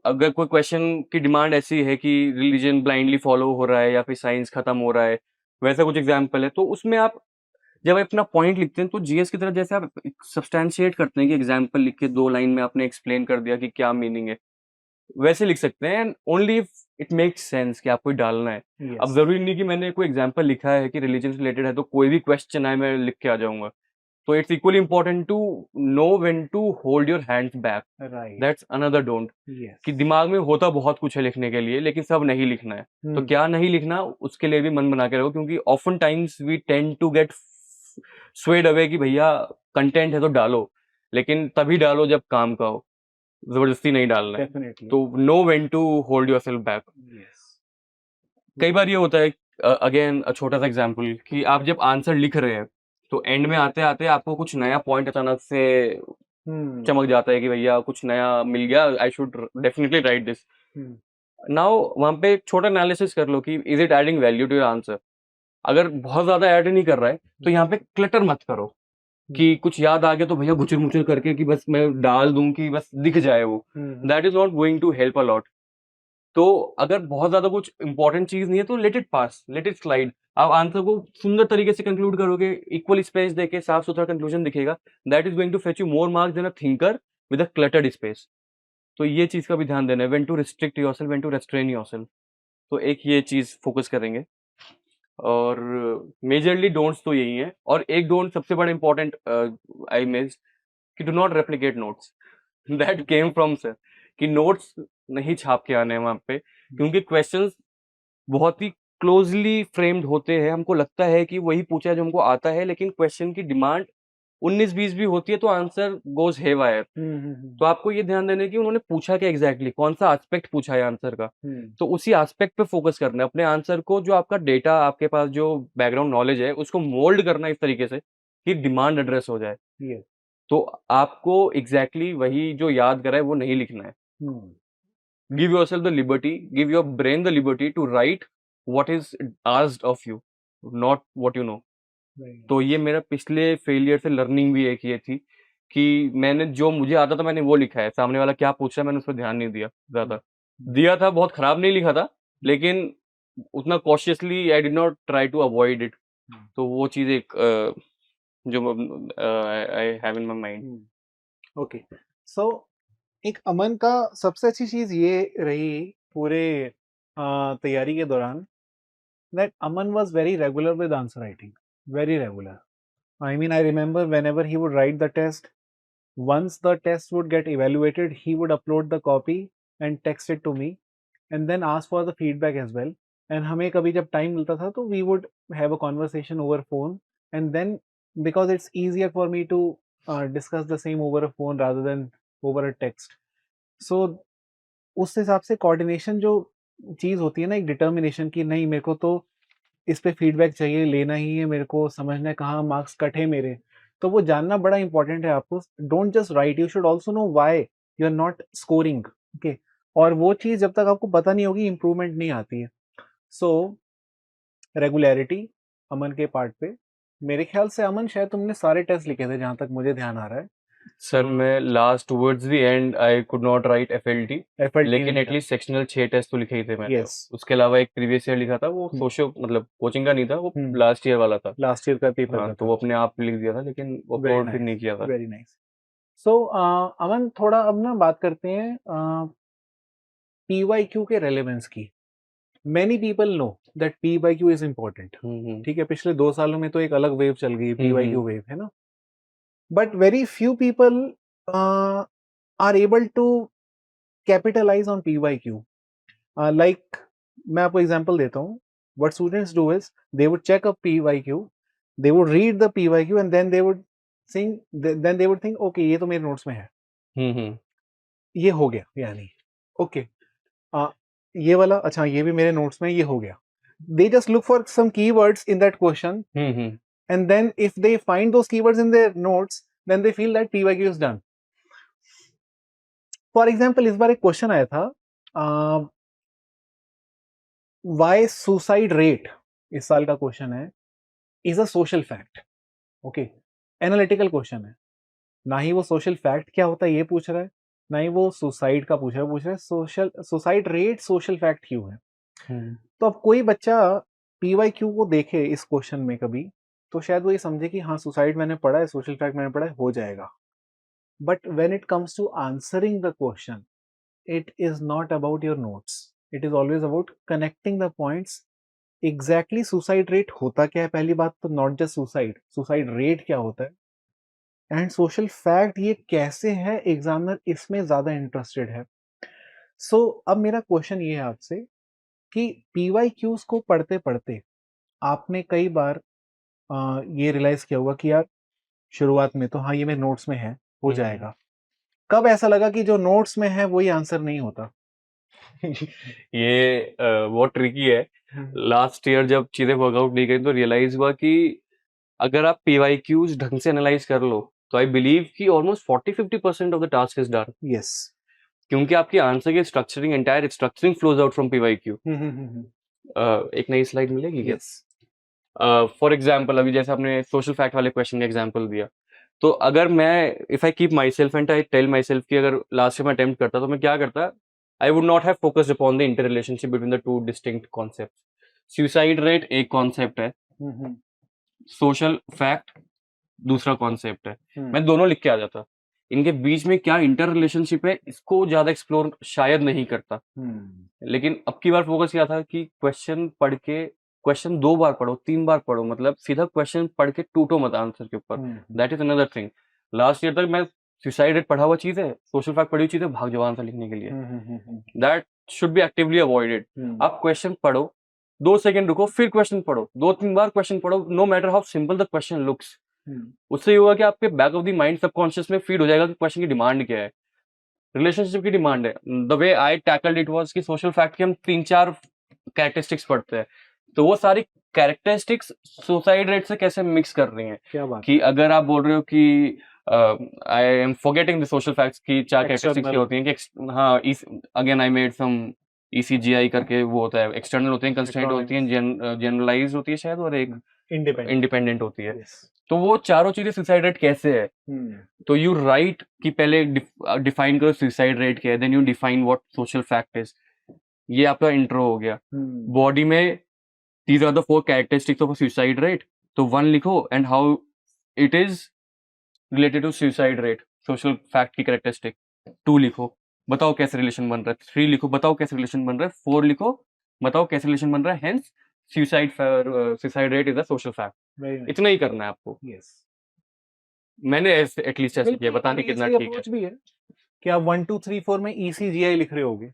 अगर कोई क्वेश्चन की डिमांड ऐसी है कि रिलीजन ब्लाइंडली फॉलो हो रहा है या फिर साइंस खत्म हो रहा है, वैसा कुछ एग्जाम्पल है, तो उसमें आप जब अपना पॉइंट लिखते हैं तो जीएस की तरह जैसे आप सब्सटैंशिएट करते हैं कि एग्जाम्पल लिख के 2 लाइन में आपने एक्सप्लेन कर दिया कि क्या मीनिंग है, वैसे लिख सकते हैं। And only if it makes sense कि आपको डालना है। अब Yes. जरूरी नहीं कि मैंने कोई एग्जाम्पल लिखा है कि रिलीजन से रिलेटेड है तो कोई भी क्वेश्चन आए मैं लिख के आ जाऊंगा। तो it's equally important to know when to hold your hands back. Right. That's another don't. Yes. कि दिमाग में होता बहुत कुछ है लिखने के लिए, लेकिन सब नहीं लिखना है। तो क्या नहीं लिखना, उसके लिए भी मन बना के रखो, क्योंकि often times we tend to get swayed away कि भैया कंटेंट है तो डालो, लेकिन तभी डालो जब काम का हो, जबरदस्ती नहीं डालना है। Definitely. तो know when to hold yourself back. Yes. कई बार ये होता है, अगेन छोटा सा एग्जांपल, कि आप जब आंसर लिख रहे हैं तो एंड में आते आते आपको कुछ नया पॉइंट अचानक से चमक जाता है कि भैया कुछ नया मिल गया, I should definitely write this. Now वहां पे एक छोटा एनालिसिस कर लो कि is it adding value to your answer. अगर बहुत ज्यादा ऐड नहीं कर रहा है तो यहाँ पे क्लटर मत करो कि कुछ याद आ गया तो भैया गुचर मुचर करके कि बस मैं डाल दूं कि बस दिख जाए वो। That is not going to help a lot. तो अगर बहुत ज्यादा कुछ इंपॉर्टेंट चीज नहीं है तो let it pass, let it slide. आप आंसर को सुंदर तरीके से कंक्लूड करोगे, इक्वल स्पेस देके साफ सुथरा कंक्लूजन दिखेगा, that is going to fetch you more marks than a thinker with a cluttered space. तो ये चीज का भी ध्यान देना है, when to restrict yourself, when to restrain yourself. तो एक ये चीज फोकस करेंगे। और मेजरली डोंट्स तो यही है। और एक डोंट सबसे बड़ा इंपॉर्टेंट आई मिस, कि do not replicate notes. That came from sir, कि नोट्स नहीं छाप के आने हैं वहां पे, क्योंकि क्वेश्चंस बहुत ही क्लोजली फ्रेम्ड होते हैं। हमको लगता है कि वही पूछा है जो हमको आता है, लेकिन क्वेश्चन की डिमांड 19-20 भी होती है तो आंसर गोज हेवायर। तो आपको ये ध्यान देना है कि उन्होंने पूछा क्या एग्जैक्टली, कौन सा एस्पेक्ट पूछा है आंसर का, तो उसी एस्पेक्ट पे फोकस करना है। अपने आंसर को, जो आपका डेटा, आपके पास जो बैकग्राउंड नॉलेज है, उसको मोल्ड करना है इस तरीके से कि डिमांड एड्रेस हो जाए। Yes. तो आपको एग्जैक्टली वही जो याद करा है वो नहीं लिखना है। Give yourself the liberty, give your brain the liberty to write what is asked of you, not what you know. तो ये मेरा पिछले फेलियर से लर्निंग भी एक ये थी कि मैंने जो मुझे आता था मैंने वो लिखा है, सामने वाला क्या पूछ रहा है मैंने उस पर ध्यान नहीं दिया ज्यादा। दिया था, बहुत खराब नहीं लिखा था, लेकिन उतना consciously I did not try to avoid it. तो वो चीज एक जो I have in my mind. Okay, so एक अमन का सबसे अच्छी चीज ये रही पूरे तैयारी के दौरान, that Aman was very regular with answer writing, very regular. I mean, I remember whenever he would write the test, once the test would get evaluated, he would upload the copy and text it to me, and then ask for the feedback as well. And हमें कभी जब time मिलता था तो we would have a conversation over phone, and then because it's easier for me to discuss the same over a phone rather than over a text. So उस हिसाब से coordination जो चीज़ होती है ना, एक determination की नहीं मेरे को तो इस पे फीडबैक चाहिए, लेना ही है मेरे को, समझना है कहाँ मार्क्स कट है मेरे, तो वो जानना बड़ा इंपॉर्टेंट है आपको। Don't just write, you should also know why you are not scoring. Okay, और वो चीज़ जब तक आपको पता नहीं होगी इंप्रूवमेंट नहीं आती है। सो रेगुलरिटी अमन के पार्ट पे, मेरे ख्याल से अमन शायद तुमने सारे टेस्ट लिखे थे जहाँ तक मुझे ध्यान आ रहा है। सर मैं last towards the and I could not right FLT, लेकिन एटलीस्ट सेक्शनल 6 टेस्ट तो लिखे ही थे मैंने। Yes. उसके अलावा एक प्रीवियस ईयर लिखा था, वो सोशो मतलब कोचिंग का नहीं था, वो लास्ट ईयर वाला था, लास्ट ईयर का पेपर हाँ, का तो था। वो अपने आप लिख दिया था, लेकिन वो अपलोड फिर नहीं किया था। Very nice. सो अमन थोड़ा अब ना बात करते हैं PYQ के रेलेवेंस की। Many people know that PYQ is important. ठीक है, पिछले 2 सालों में तो एक अलग वेव चल गई, PYQ वेव है ना, but very few people are able to capitalize on PYQ. Like मैं आपको एग्जांपल देता हूँ, what students do is they would check a PYQ, they would read the PYQ and then they would think okay ये तो मेरे notes में है, ये हो गया यानी ओके, ये वाला अच्छा ये भी मेरे नोट्स में, ये हो गया। They just look for some keywords in that question, and then if they find those keywords in their notes, then they feel that PYQ is done. For example, इस बार एक क्वेश्चन आया था, why suicide rate, इस साल का question है, is a social fact. Okay, analytical question है, ना ही वो सोशल फैक्ट क्या होता है ये पूछ रहा है, ना ही वो सुसाइड का पूछ रहा है social suicide rate social fact क्यों है। तो अब कोई बच्चा PYQ को देखे इस क्वेश्चन में कभी, तो शायद वो ये समझे कि हाँ सुसाइड मैंने पढ़ा है, सोशल फैक्ट मैंने पढ़ा है, हो जाएगा। But when it comes to answering the question, it is not about your notes, it is always about connecting the points. Exactly suicide rate होता क्या है, पहली बात तो नॉट जस्ट सुसाइड रेट क्या होता है, एंड सोशल फैक्ट ये कैसे है, एग्जामिनर इसमें ज्यादा इंटरेस्टेड है। सो अब मेरा क्वेश्चन ये है आपसे कि PYQs को पढ़ते पढ़ते आपने कई बार ये रियलाइज किया होगा कि यार शुरुआत में तो हाँ ये मेरे नोट्स में है, हो जाएगा। कब ऐसा लगा कि जो नोट्स में है वही आंसर नहीं होता? ये बहुत ट्रिकी है। लास्ट ईयर जब चीजें वर्कआउट नहीं गई तो रियलाइज हुआ कि अगर आप PYQs ढंग से एनालाइज कर लो तो आई बिलीव कि almost 40-50% of the task is done. Yes, क्योंकि आपकी आंसर की structuring, entire structuring flows out from PYQ। एक नई स्लाइड मिलेगी क्या? फॉर एग्जाम्पल अभी जैसे आपने सोशल फैक्ट वाले क्वेश्चन का एग्जाम्पल दिया, तो अगर मैं if I keep myself and I tell myself कि अगर लास्ट में अटेम्प्ट करता तो मैं क्या करता, आई would not have focused upon the inter relationship between the two distinct concept. Suicide rate एक कॉन्सेप्ट है, सोशल फैक्ट दूसरा कॉन्सेप्ट है, मैं दोनों लिख के आ जाता। इनके बीच में क्या इंटर रिलेशनशिप है इसको ज्यादा एक्सप्लोर शायद नहीं करता। लेकिन अब की बार फोकस किया था कि क्वेश्चन पढ़ के, क्वेश्चन 2 बार पढ़ो 3 बार पढ़ो, मतलब सीधा क्वेश्चन पढ़ के टूटो मत आंसर के ऊपर। That is another thing. Last year तक मैं सुसाइड रेट पढ़ा हुआ चीज है, सोशल फैक्ट पढ़ी हुई चीज है, भाग जाओ आंसर लिखने के लिए। That should be actively avoided. आप क्वेश्चन पढ़ो, 2 सेकंड रुको, फिर क्वेश्चन पढ़ो, 2-3 बार क्वेश्चन पढ़ो, no matter how simple the question looks, उससे ये होगा कि आपके back of the mind subconscious में फीड हो जाएगा कि क्वेश्चन की डिमांड क्या है, रिलेशनशिप की डिमांड है। The way I tackled it was कि सोशल फैक्ट के हम 3-4 कैरेक्टरिस्टिक्स पढ़ते हैं, तो वो सारी कैरेक्टरिस्टिक्स सुसाइड रेट से कैसे मिक्स कर रही हैं। क्या बात कि अगर आप बोल रहे हो कि I am forgetting the social facts की 4 कैरेक्टरिस्टिक्स External. की होती हैं कि हाँ, इस अगेन आई मेड सम ईसीजीआई करके वो होता है, एक्सटर्नल होते हैं, कंस्ट्रेंट होती हैं, जनरलाइज होती है शायद, और एक Independent. इंडिपेंडेंट होती है। Yes. तो वो चारों चीजें सुसाइड रेट कैसे है, तो यू राइट कि पहले डिफाइन करो सुसाइड रेट क्या है, then you define what social fact is. ये आपका इंट्रो हो गया। बॉडी में these are the 4 characteristics of suicide rate, तो 1 लिखो and how it is related to suicide rate, social fact की कैरेक्टरिस्टिक। 2 लिखो, बताओ कैसे रिलेशन बन रहा है। 3 लिखो, बताओ कैसे रिलेशन बन रहा है। 4 लिखो, बताओ कैसे रिलेशन बन रहा है। Hence suicide rate is a social fact. Very nice. इतना ही करना है आपको। Yes. मैंने एटलीस्ट ऐसे किया, बताने कितना ठीक है। अप्रोच भी है कि आप 1 2 3 4 में ECGI लिख रहे होगे,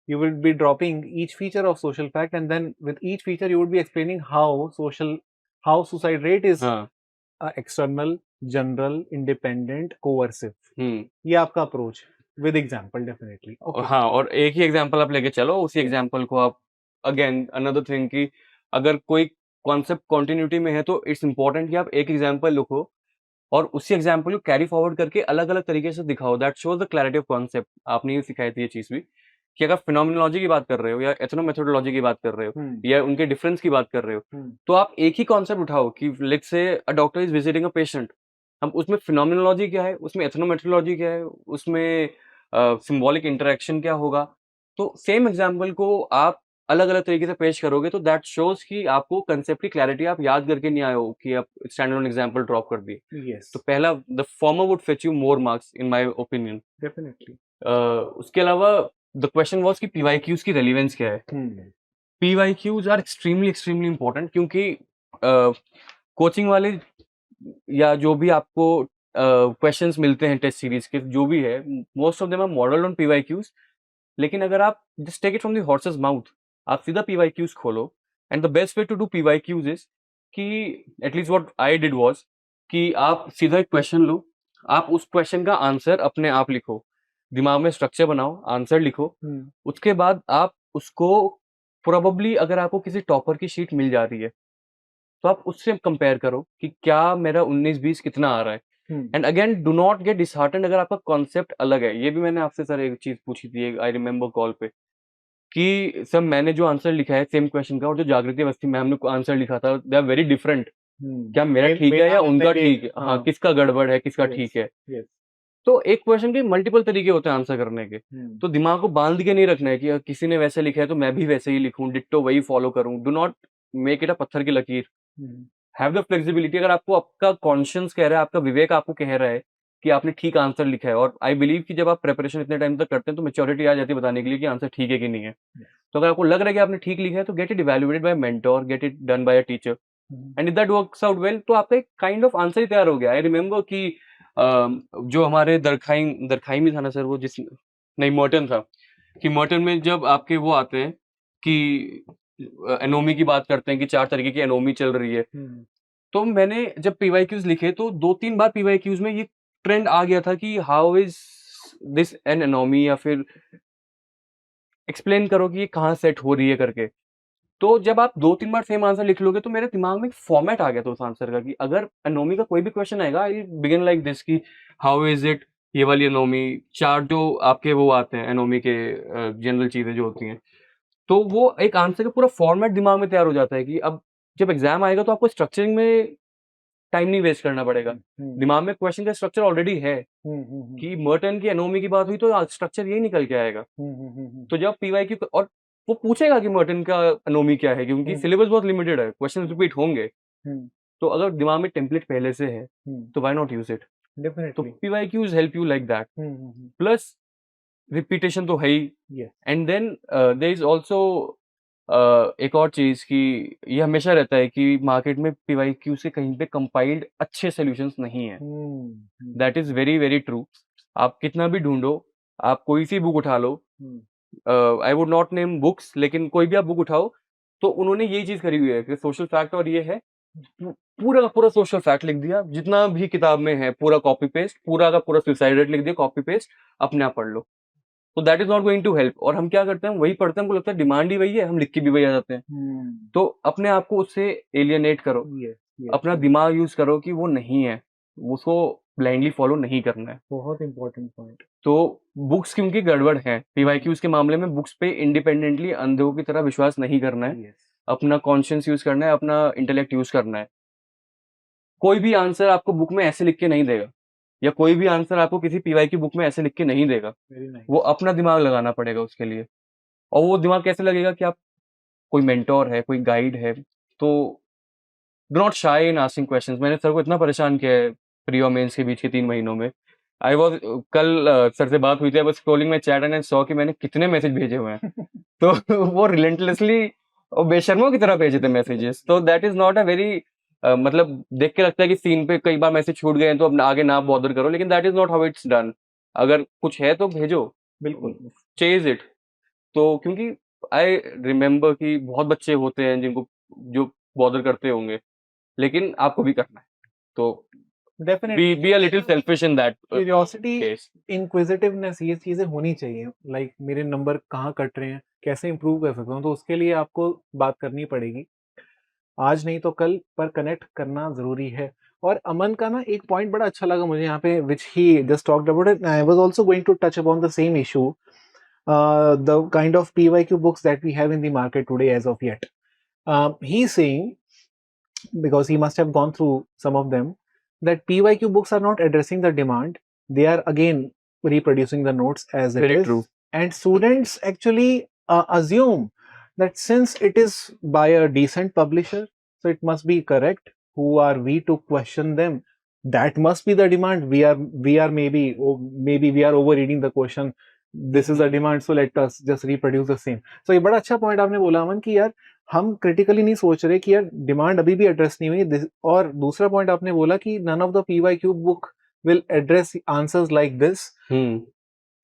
you will be dropping each feature of social fact, and then with each feature you would be explaining how suicide rate is हाँ, external, general, independent, coercive. ये आपका approach with example definitely. Okay. हाँ, और एक ही example आप लेके चलो, उसी एग्जांपल को आप अगेन अनदर थिंग कि अगर कोई कॉन्सेप्ट कंटिन्यूटी में है तो इट्स इंपॉर्टेंट कि आप एक एग्जांपल लिखो और उसी एग्जांपल को कैरी फॉरवर्ड करके अलग अलग तरीके से दिखाओ। That shows the clarity of concept. आपने ये सिखाई थी ये चीज भी कि अगर फिनोमिनोलॉजी की बात कर रहे हो या एथनोमेथोडोलॉजी की बात कर रहे हो या उनके डिफरेंस की बात कर रहे हो, तो आप एक ही कॉन्सेप्ट उठाओ कि let's say a doctor is visiting a patient. हम उसमें फिनोमिनोलॉजी क्या है, उसमें एथनोमेथोडोलॉजी क्या है, उसमें सिंबॉलिक इंटरेक्शन क्या होगा, तो सेम एग्जांपल को आप अलग अलग तरीके से पेश करोगे तो दैट शोज कि आपको कंसेप्ट की क्लैरिटी आप याद करके नहीं आए हो कि आप स्टैंड ऑन एग्जांपल ड्रॉप कर दिए। यस, तो पहला the former would fetch you more marks in my opinion. Definitely. उसके अलावा द क्वेश्चन वाज कि पीवाईक्यूज की रेलेवेंस क्या है। पीवाईक्यूज आर एक्सट्रीमली इंपॉर्टेंट क्योंकि कोचिंग वाले या जो भी आपको क्वेश्चंस मिलते हैं टेस्ट सीरीज के जो भी है, most of them are modelled on PYQs. लेकिन अगर आप just take it from the horse's mouth, आप सीधा पीवाईक्यूज खोलो and the best way to do PYQs is कि at least what I did was कि आप सीधा एक क्वेश्चन लो, आप उस क्वेश्चन का आंसर अपने आप लिखो, दिमाग में स्ट्रक्चर बनाओ, आंसर लिखो। उसके बाद आप उसको प्रोबेबली अगर आपको किसी टॉपर की शीट मिल जा रही है तो आप उससे कंपेयर करो कि क्या मेरा 19-20 कितना आ रहा है। And again do not gate disheartened अगर आपका कॉन्सेप्ट अलग है। ये भी मैंने आपसे सर एक चीज पूछी थी, आई रिमेम्बर कॉल पे, कि सर मैंने जो आंसर लिखा है सेम क्वेश्चन का और जो जागृति अवस्थी मैम ने आंसर लिखा था दे आर वेरी डिफरेंट। क्या मेरा ठीक है या उनका ठीक है? हाँ, किसका गड़बड़ है, किसका ठीक है? तो एक क्वेश्चन के मल्टीपल तरीके होते हैं आंसर करने के। तो दिमाग को बांध के नहीं रखना है कि किसी ने वैसे लिखा है तो मैं भी वैसे ही लिखूं, डिट्टो वही फॉलो करूं। Do not make it a पत्थर की लकीर। Have the flexibility. अगर आपको आपका कॉन्शियंस कह रहा है, आपका विवेक आपको कह रहा है कि आपने ठीक आंसर लिखा है, और आई बिलीव कि जब आप प्रेपरेशन इतने टाइम तक करते हैं तो मेच्योरिटी आ जाती है बताने के लिए कि आंसर ठीक है कि नहीं है। तो अगर आपको लग रहा है कि आपने ठीक लिखा है तो get it evaluated by mentor, get it done by a teacher, and if that works out well तो आपका एक काइंड ऑफ आंसर ही तैयार हो गया। आई रिमेम्बर कि जो हमारे दरखाई में था ना सर, वो जिस नहीं मर्टन था, कि मर्टन में जब आपके वो आते हैं कि एनोमी की बात करते हैं कि 4 तरीके की एनोमी चल रही है, तो मैंने जब पीवाईक्यूज लिखे तो 2-3 बार पीवाईक्यूज में ये ट्रेंड आ गया था कि how is this an anomie, या फिर एक्सप्लेन करो कि ये कहाँ सेट हो रही है करके। तो जब आप 2-3 बार सेम आंसर लिख लोगे तो मेरे दिमाग में एक फॉर्मेट आ गया था उस आंसर का कि अगर एनोमी का कोई भी क्वेश्चन आएगा आई बिगिन लाइक दिस कि हाउ इज इट, ये वाली एनोमी, 4 जो आपके वो आते हैं एनोमी के जनरल चीजें जो होती हैं, तो वो एक आंसर का पूरा फॉर्मेट दिमाग में तैयार हो जाता है कि अब जब एग्जाम आएगा तो आपको स्ट्रक्चरिंग में टाइम नहीं वेस्ट करना पड़ेगा। दिमाग में क्वेश्चन का स्ट्रक्चर ऑलरेडी है कि मर्टन की एनोमी की बात हुई तो स्ट्रक्चर यही निकल के आएगा। तो जब पीवाईक्यू और वो पूछेगा कि मर्टन का एनोमी क्या है, क्योंकि सिलेबस बहुत लिमिटेड है, क्वेश्चन रिपीट होंगे। तो अगर दिमाग में टेम्पलेट पहले से है तो व्हाई नॉट यूज इट। तो definitely. PYQs help you like that, plus repetition तो है ही। And then there is also एक और चीज कि ये हमेशा रहता है कि मार्केट में पीवाईक्यू से कहीं पे कंपाइल्ड अच्छे सॉल्यूशंस नहीं है। That is very very true. आप कितना भी ढूंढो, आप कोई सी बुक उठा लो, I would not name books, लेकिन कोई भी आप बुक उठाओ तो उन्होंने यही चीज करी हुई है कि सोशल फैक्ट और ये है पूरा का पूरा सोशल फैक्ट लिख दिया, जितना भी किताब में है पूरा कॉपी पेस्ट, पूरा का पूरा सुसाइड रेट लिख दिया, कॉपी पेस्ट, अपने आप पढ़ लो। तो that is not going to help. और हम क्या करते हैं, वही पढ़ते हैं, हमको लगता है डिमांड ही वही है, हम लिख के भी वही आ जाते हैं। तो अपने आप को उससे एलियनेट करो, अपना दिमाग यूज करो कि वो नहीं है, उसको ब्लाइंडली फॉलो नहीं करना है। बहुत इंपॉर्टेंट पॉइंट। तो बुक्स क्योंकि गड़बड़ है, पीवाईक्यूज के मामले में बुक्स पे इंडिपेंडेंटली अंधों की तरह विश्वास नहीं करना है, अपना कॉन्शियस यूज करना है, अपना इंटेलेक्ट यूज करना है। कोई भी आंसर आपको बुक में ऐसे लिख के नहीं देगा, या कोई भी आंसर आपको किसी पीवाईक्यू बुक में ऐसे लिख के नहीं देगा। वो अपना दिमाग लगाना पड़ेगा उसके लिए। और वो दिमाग कैसे लगेगा कि आप कोई मेंटोर है, कोई गाइड है, तो डू नॉट शाई इन आस्किंग क्वेश्चंस। मैंने सर को इतना परेशान किया है प्री और मेंस के बीच के 3 महीनों में। आई वाज कल सर से बात हुई थी, I was scrolling my chat and I saw कि मैंने कितने मैसेज भेजे हुए हैं। तो वो रिलेंटलेसली और बेशर्मों की तरह भेजे थे मैसेजेस। तो that is not a very मतलब देख के लगता है कि सीन पे कई बार मैसेज छूट गए हैं तो अब आगे ना बॉदर करो, लेकिन that is not how it's done. अगर कुछ है तो भेजो, बिल्कुल। Chase it. तो क्योंकि आई रिमेम्बर कि बहुत बच्चे होते हैं जिनको जो बॉदर करते होंगे, लेकिन आपको भी करना है। तो definitely be a little selfish in that curiosity, case. Inquisitiveness, ये चीजें होनी चाहिए। लाइक मेरे नंबर कहाँ कट रहे हैं, कैसे इंप्रूव कर सकता हूँ, तो उसके लिए आपको बात करनी पड़ेगी, आज नहीं तो कल, पर कनेक्ट करना जरूरी है। और अमन का ना एक पॉइंट बड़ा अच्छा लगा मुझे यहाँ पे, which he just talked about it, I was also going to touch upon the same issue, the kind of PYQ books that we have in the market today as of yet. He's saying, because he must have gone through some of them, that PYQ books are not addressing the demand. They are again reproducing the notes as it Very is. true. And students actually assume that since it is by a decent publisher, so it must be correct. Who are we to question them? That must be the demand. We are maybe we are overreading the question. This is the demand, so let us just reproduce the same. So ये बड़ा अच्छा point आपने बोला अमन कि यार हम critically नहीं सोच रहे कि यार डिमांड अभी भी एड्रेस नहीं हुई। और दूसरा पॉइंट आपने बोला कि none of the PYQ book will address answers like this.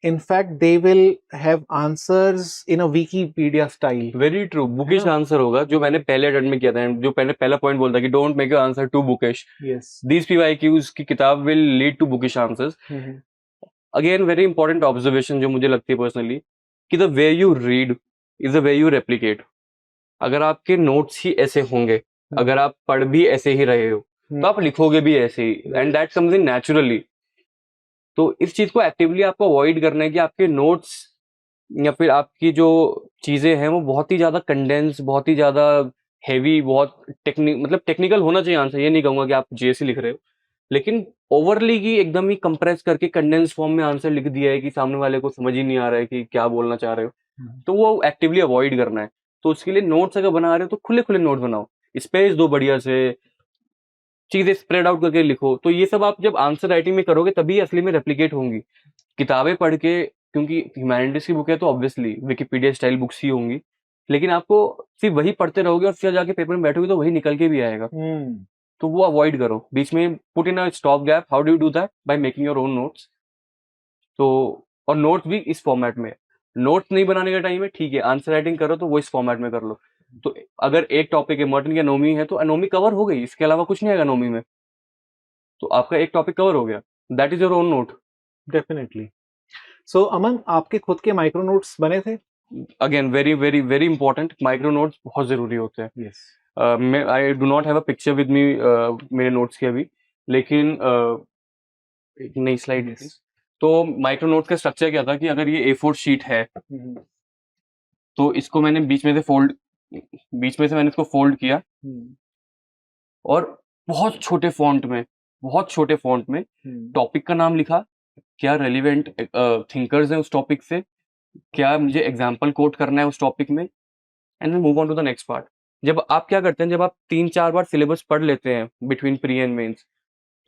In fact, they will have answers in a Wikipedia style. Very true, bookish answer होगा, जो मैंने पहले अटेम्प्ट में किया था, जो मैंने पहला पॉइंट बोला था कि don't make your answer too bookish. Yes. These PYQs की किताब will lead to bookish answers. Again very important observation जो मुझे लगती है पर्सनली, कि the way you read is the way you replicate. अगर आपके नोट्स ही ऐसे होंगे, अगर आप पढ़ भी ऐसे ही रहे हो, तो आप लिखोगे भी ऐसे ही, and that comes in naturally. तो इस चीज को एक्टिवली आपको अवॉइड करना है कि आपके नोट्स या फिर आपकी जो चीजें हैं वो बहुत ही ज्यादा कंडेंस, बहुत ही ज्यादा हैवी, बहुत मतलब टेक्निकल होना चाहिए आंसर। ये नहीं कहूंगा कि आप जेएससी लिख रहे हो, लेकिन ओवरली की एकदम ही कंप्रेस करके कंडेंस फॉर्म में आंसर लिख दिया है कि सामने वाले को समझ ही नहीं आ रहा है कि क्या बोलना चाह रहे हो, तो वो एक्टिवली अवॉइड करना है। तो उसके लिए नोट्स अगर बना रहे हो तो खुले खुले नोट्स बनाओ, स्पेस दो, बढ़िया से चीजें स्प्रेड आउट करके लिखो। तो ये सब आप जब आंसर राइटिंग में करोगे तभी असली में रेप्लिकेट होंगी। किताबें पढ़ के, क्योंकि ह्यूमैनिटीज की बुक है तो ऑब्वियसली विकिपीडिया स्टाइल बुक्स ही होंगी, लेकिन आपको सिर्फ वही पढ़ते रहोगे और फिर जाके पेपर में बैठोगे तो वही निकल के भी आएगा। तो वो अवॉइड करो, बीच में put in a stop gap. How do you do that? By making your own notes. तो और नोट्स भी इस फॉर्मेट में, नोट्स नहीं बनाने का टाइम है, ठीक है, आंसर राइटिंग करो तो वो इस फॉर्मेट में कर लो। तो अगर एक टॉपिक है मॉर्टन की एनोमी है तो एनोमी कवर हो गई, इसके अलावा कुछ नहीं आएगा एनोमी में, तो आपका एक टॉपिक कवर हो गया, that is your own note. Definitely. So Aman, आपके खुद के माइक्रो नोट्स बने थे? Again very very very important, micro notes बहुत जरूरी होते हैं। Yes. मैं I do not have a picture with me मेरे नोट्स की अभी, लेकिन एक नई स्लाइड। Yes. तो माइक्रो नोट्स का स्ट्रक्चर क्या था कि अगर ये A4 शीट है तो इसको मैंने बीच में से मैंने इसको फोल्ड किया और बहुत छोटे फॉन्ट में टॉपिक का नाम लिखा, क्या रेलिवेंट थिंकर्स हैं उस टॉपिक से, क्या मुझे एग्जाम्पल कोट करना है उस टॉपिक में, and then move on to the next part. जब आप क्या करते हैं, जब आप 3-4 बार सिलेबस पढ़ लेते हैं बिटवीन प्री एंड मेंस,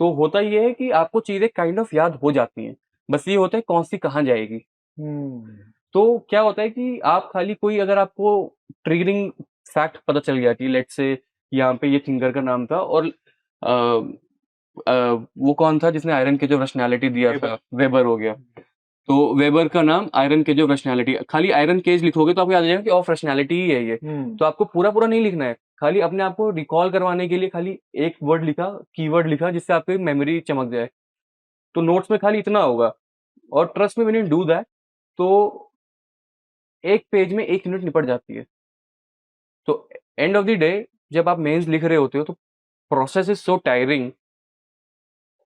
तो होता ये है कि आपको चीजें काइंड ऑफ याद हो जाती हैं, बस ये होता है कौन सी कहाँ जाएगी। तो क्या होता है कि आप खाली कोई, अगर आपको ट्रिगरिंग फैक्ट पता चल गया कि लेट्स से यहाँ पे ये थिंकर का नाम था और वो कौन था जिसने आयरन के जो रैशनैलिटी दिया था, वेबर हो गया, तो वेबर का नाम आयरन केज ऑफ रैशनैलिटी, खाली आयरन केज लिखोगे तो आपको याद आ जाएगा कि ऑफ रैशनैलिटी ही है ये। तो आपको पूरा नहीं लिखना है, खाली अपने आप को रिकॉल करवाने के लिए खाली एक वर्ड लिखा, कीवर्ड लिखा, जिससे आपकी मेमोरी चमक जाए। तो नोट्स में खाली इतना होगा, और ट्रस्ट में व्हेन यू डू दैट, तो एक पेज में 1 यूनिट निपट जाती है। तो एंड ऑफ द डे जब आप मेंस लिख रहे होते हो तो प्रोसेस इज सो टायरिंग,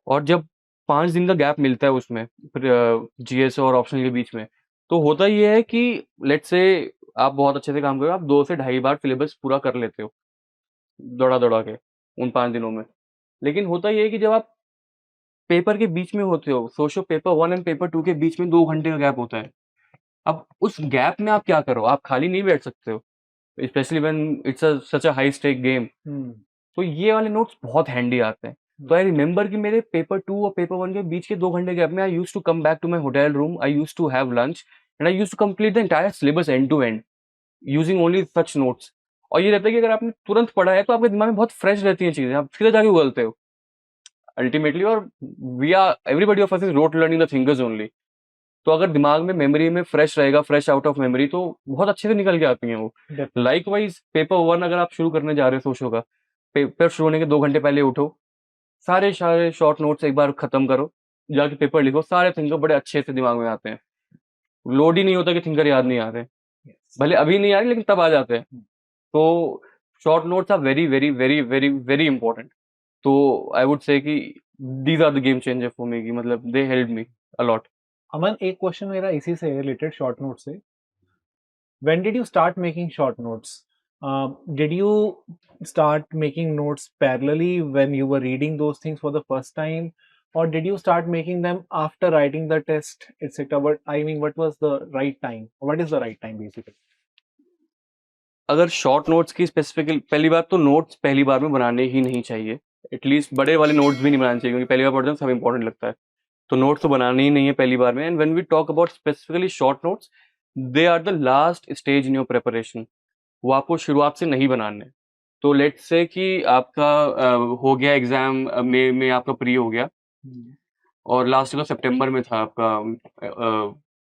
और जब 5 दिन का गैप मिलता है उसमें जीएस और ऑप्शनल के बीच में, तो होता ये है कि लेट्स से आप बहुत अच्छे से काम कर रहे हो, आप 2 से ढाई बार सिलेबस पूरा कर लेते हो दौड़ा-दौड़ा के उन 5 दिनों में। लेकिन होता ये है कि जब आप पेपर के बीच में होते हो, सोचो पेपर 1 एंड पेपर 2 के बीच में 2 घंटे का गैप होता है। अब उस गैप में आप क्या करो? आप खाली नहीं बैठ सकते हो, specially when it's such a high stake game. तो ये वाले नोट्स बहुत हैंडी आते हैं। तो आई रिमेंबर कि मेरे पेपर 2 और पेपर 1 के बीच के 2 घंटे गैप में I used to come back to my hotel room, I used to have lunch and I used to complete the entire syllabus end to end using only such notes. और ये रहता है कि अगर आपने तुरंत पढ़ा है तो आपके दिमाग में बहुत फ्रेश रहती हैं चीज़ें, आप सीधे जाके उगलते हो अल्टीमेटली। और we are everybody of us is rote learning the thinkers only. तो अगर दिमाग में मेमोरी में फ्रेश रहेगा, फ्रेश आउट ऑफ मेमोरी, तो बहुत अच्छे से निकल के आती हैं वो। लाइक वाइज पेपर 1 अगर आप शुरू करने जा रहे हो सोचो का, पेपर शुरू होने के 2 घंटे पहले उठो, सारे सारे शॉर्ट नोट्स एक बार खत्म करो, जाके पेपर लिखो, सारे थिंकर बड़े अच्छे से दिमाग में आते हैं। लोड ही नहीं होता कि थिंकर याद नहीं आ रहे, भले अभी नहीं आ रहे लेकिन तब आ जाते हैं। तो short notes are very very very very very important. तो आई वुड से कि these are the game changer for me, कि मतलब they help me a lot. अमन, एक क्वेश्चन मेरा इसी से रिलेटेड शॉर्ट नोट से। When did you start making short notes? Did you start making notes parallelly when you were reading those things for the first time, or did you start making them after writing the test, etc.? But I mean, what was the right time? What is the right time basically? अगर short notes की specific, पहली बात तो notes पहली बार में बनाने ही नहीं चाहिए। एटलीस्ट बड़े वाले नोट्स भी नहीं बनाने चाहिए, क्योंकि पहली बार पढ़ते हैं सब इंपॉर्टेंट लगता है। तो नोट्स तो बनाने ही नहीं है पहली बार में। And when we talk about specifically short notes, they are the last stage in your preparation. वो आपको शुरुआत से नहीं बनाने। तो लेट्स से कि आपका हो गया एग्जाम, मई में आपका प्री हो गया, और लास्ट का सितंबर में था आपका,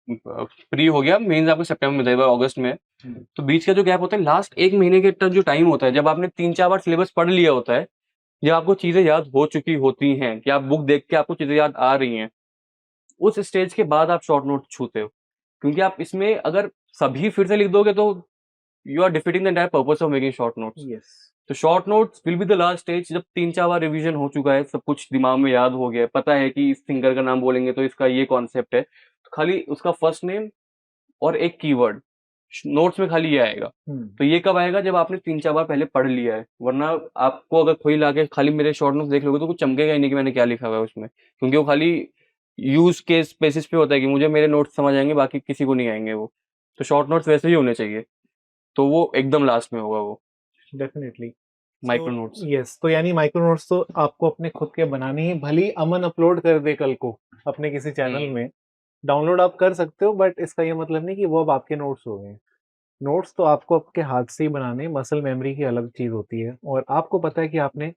प्री हो गया, मेंस आपका सितंबर में था, अगस्त में। तो बीच का जो गैप होता है, लास्ट 1 महीने के तक जो टाइम होता है, जब आपने 3-4 बार सिलेबस पढ़ लिया होता है, जब आपको चीजें याद हो चुकी होती हैं, कि आप बुक देख के आपको चीजें याद आ रही हैं, उस स्टेज के बाद आप शॉर्ट नोट छूते हो। क्योंकि आप इसमें अगर सभी फिर से लिख दोगे तो you are defeating the entire purpose of making short notes. Yes. तो short notes will be the last stage, जब 3-4 बार रिवीजन हो चुका है, सब कुछ दिमाग में याद हो गया है, पता है कि इस सिंगर का नाम बोलेंगे तो इसका ये कॉन्सेप्ट है, तो खाली उसका फर्स्ट नेम और एक कीवर्ड नोट्स में खाली ये आएगा। तो ये कब आएगा? जब आपने 3-4 बार पहले पढ़ लिया है। वरना आपको अगर कोई लाके खाली मेरे शॉर्ट नोट्स देख लोगे तो कुछ चमकेगा ही नहीं कि मैंने क्या लिखा हुआ है उसमें, क्योंकि वो खाली यूज केस बेसिस पे होता है कि मुझे मेरे नोट्स समझ आएंगे, बाकी किसी को नहीं आएंगे वो। तो शॉर्ट नोट्स वैसे ही होने चाहिए, तो वो एकदम लास्ट में होगा वो Definitely. Micro notes. यस, तो यानी माइक्रो नोट्स तो आपको अपने खुद के बनाने ही, भले ही अमन अपलोड कर दे कल को अपने किसी चैनल में, डाउनलोड आप कर सकते हो, बट इसका ये मतलब नहीं कि वो अब आपके नोट्स हो गए। नोट्स तो आपको आपके हाथ से ही बनाने, मसल मेमोरी की अलग चीज होती है, और आपको पता है कि आपने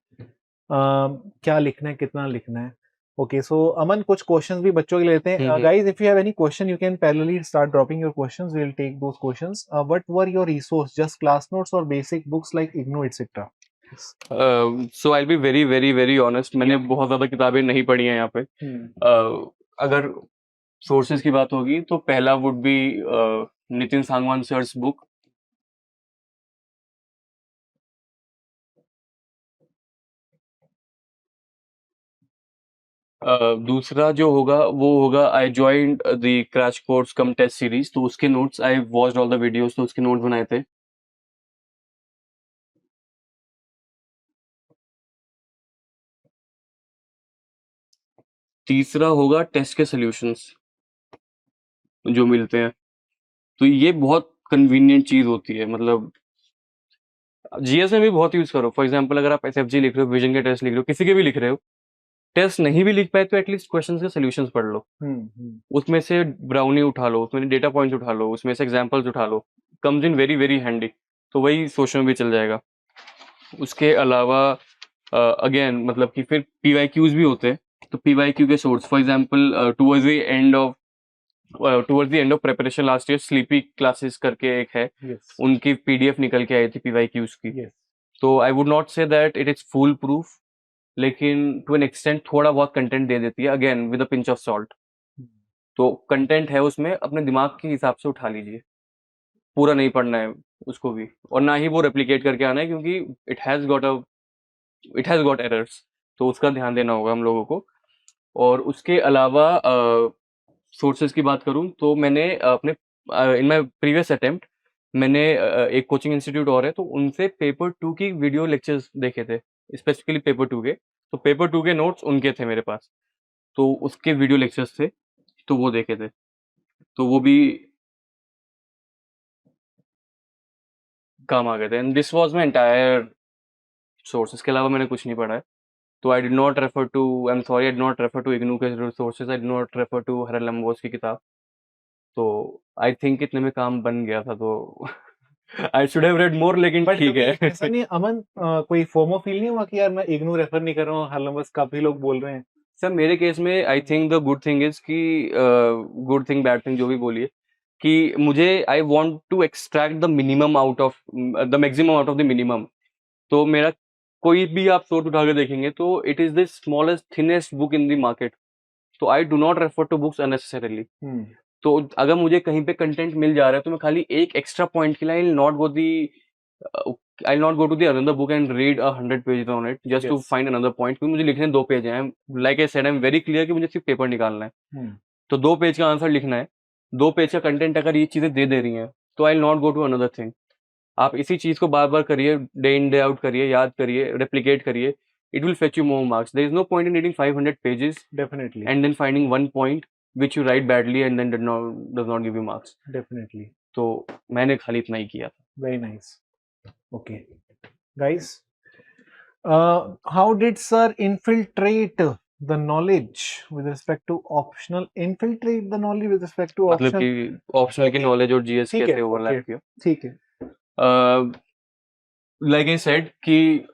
क्या लिखना है, कितना लिखना है। ओके, सो अमन, कुछ क्वेश्चंस भी बच्चों के लिए लेते हैं। Guys, if you have any question you can parallelly start dropping your questions, we will take those questions. What were your resource, just class notes और basic books like IGNOU etcetera? So I be very very very honest, मैंने बहुत ज्यादा किताबें नहीं पढ़ी हैं यहाँ पे। अगर सोर्सेज की बात होगी तो पहला would be Nitin Sangwan sir's book. दूसरा जो होगा वो होगा, I joined the crash course cum test series, तो उसके notes, I watched all the videos, तो उसके नोट्स बनाए थे। तीसरा होगा टेस्ट के सॉल्यूशंस जो मिलते हैं, तो ये बहुत कन्वीनियंट चीज होती है। मतलब जीएस में भी बहुत यूज करो। फॉर एग्जांपल अगर आप एसएफजी लिख रहे हो, विजन के टेस्ट लिख रहे हो, किसी के भी लिख रहे हो, टेस्ट नहीं भी लिख पाए तो एटलीस्ट क्वेश्चंस के सॉल्यूशंस पढ़ लो, उसमें से ब्राउनी उठा लो, उसमें डेटा पॉइंट्स उठा लो, उसमें से एग्जांपल्स उठा लो, comes in very very handy. तो वही सोचने में भी चल जाएगा। उसके अलावा अगेन मतलब कि फिर पीवाईक्यूज भी होते हैं, तो पीवाईक्यू के source, for example towards the end of preparation last year, sleepy classes करके एक है, Yes. उनकी पीडीएफ निकल के आई थी पीवाईक्यूज की। Yes. तो I would not say that it is full proof, लेकिन टू एन एक्सटेंट थोड़ा बहुत कंटेंट दे देती है, again with a pinch of salt. तो कंटेंट है उसमें, अपने दिमाग के हिसाब से उठा लीजिए, पूरा नहीं पढ़ना है उसको भी, और ना ही वो रेप्लिकेट करके आना है, क्योंकि इट हैज़ गॉट एरर्स, तो उसका ध्यान देना होगा हम लोगों को। और उसके अलावा सोर्सेज की बात करूं तो मैंने अपने इन माय प्रीवियस अटेम्प्ट मैंने एक कोचिंग इंस्टीट्यूट और है, तो उनसे पेपर 2 की वीडियो लेक्चर्स देखे थे, स्पेसिफिकली पेपर 2 के। तो पेपर 2 के नोट्स उनके थे मेरे पास, तो उसके वीडियो लेक्चर्स थे, तो वो देखे थे, तो वो भी काम आ गए थे। And this was my entire source, इसके अलावा मैंने कुछ नहीं पढ़ा है। तो I did not refer to, I am sorry, I did not refer to IGNOU के resources, I did not refer to Haralambos की किताब। तो आई थिंक इतने में काम बन गया था, तो आई शुड हैव रेड मोर, लेकिन बट ठीक कभी है। ऐसा नहीं अमन, कोई फोमो फील नहीं हुआ कि यार मैं इग्नू रेफर नहीं कर रहा हूँ, हालांकि बस काफी लोग बोल रहे हैं? सर मेरे केस में I think the good thing is कि गुड थिंग बैड थिंग जो भी बोलिए, कि मुझे I want to extract the minimum out of the maximum out of the minimum. तो मेरा कोई भी आप सोर्स उठा के देखेंगे तो it is the smallest thinnest book in the market. तो I do not refer to books unnecessarily. तो अगर मुझे कहीं पे कंटेंट मिल जा रहा है, तो मैं खाली एक एक्स्ट्रा पॉइंट के लिए I not go to the another book and read 100 pages on it just to Yes. Find another point, क्योंकि मुझे लिखने 2 पेज हैं। Like I said, I am very clear कि मुझे सिर्फ पेपर निकालना है, Hmm. तो 2 पेज का आंसर लिखना है। 2 पेज का कंटेंट अगर ये चीजें दे रही हैं, तो I not go to another thing. आप इसी चीज को बार बार करिए, डे इन डे आउट करिए, याद करिए, रेप्लिकेट करिए, it will fetch you more marks. There is no point in reading 500 pages Definitely. And then finding one point which you write badly and then does not give you marks. Definitely. तो मैंने खाली इतना ही किया था। Very nice. Okay. Guys, how did sir infiltrate the knowledge with respect to optional? Infiltrate the knowledge with respect to मतलब optional? कि optional की knowledge और जीएस ठीक कैसे है, ओवरलैप okay, किया। ठीक है. लाइक आई सेड कि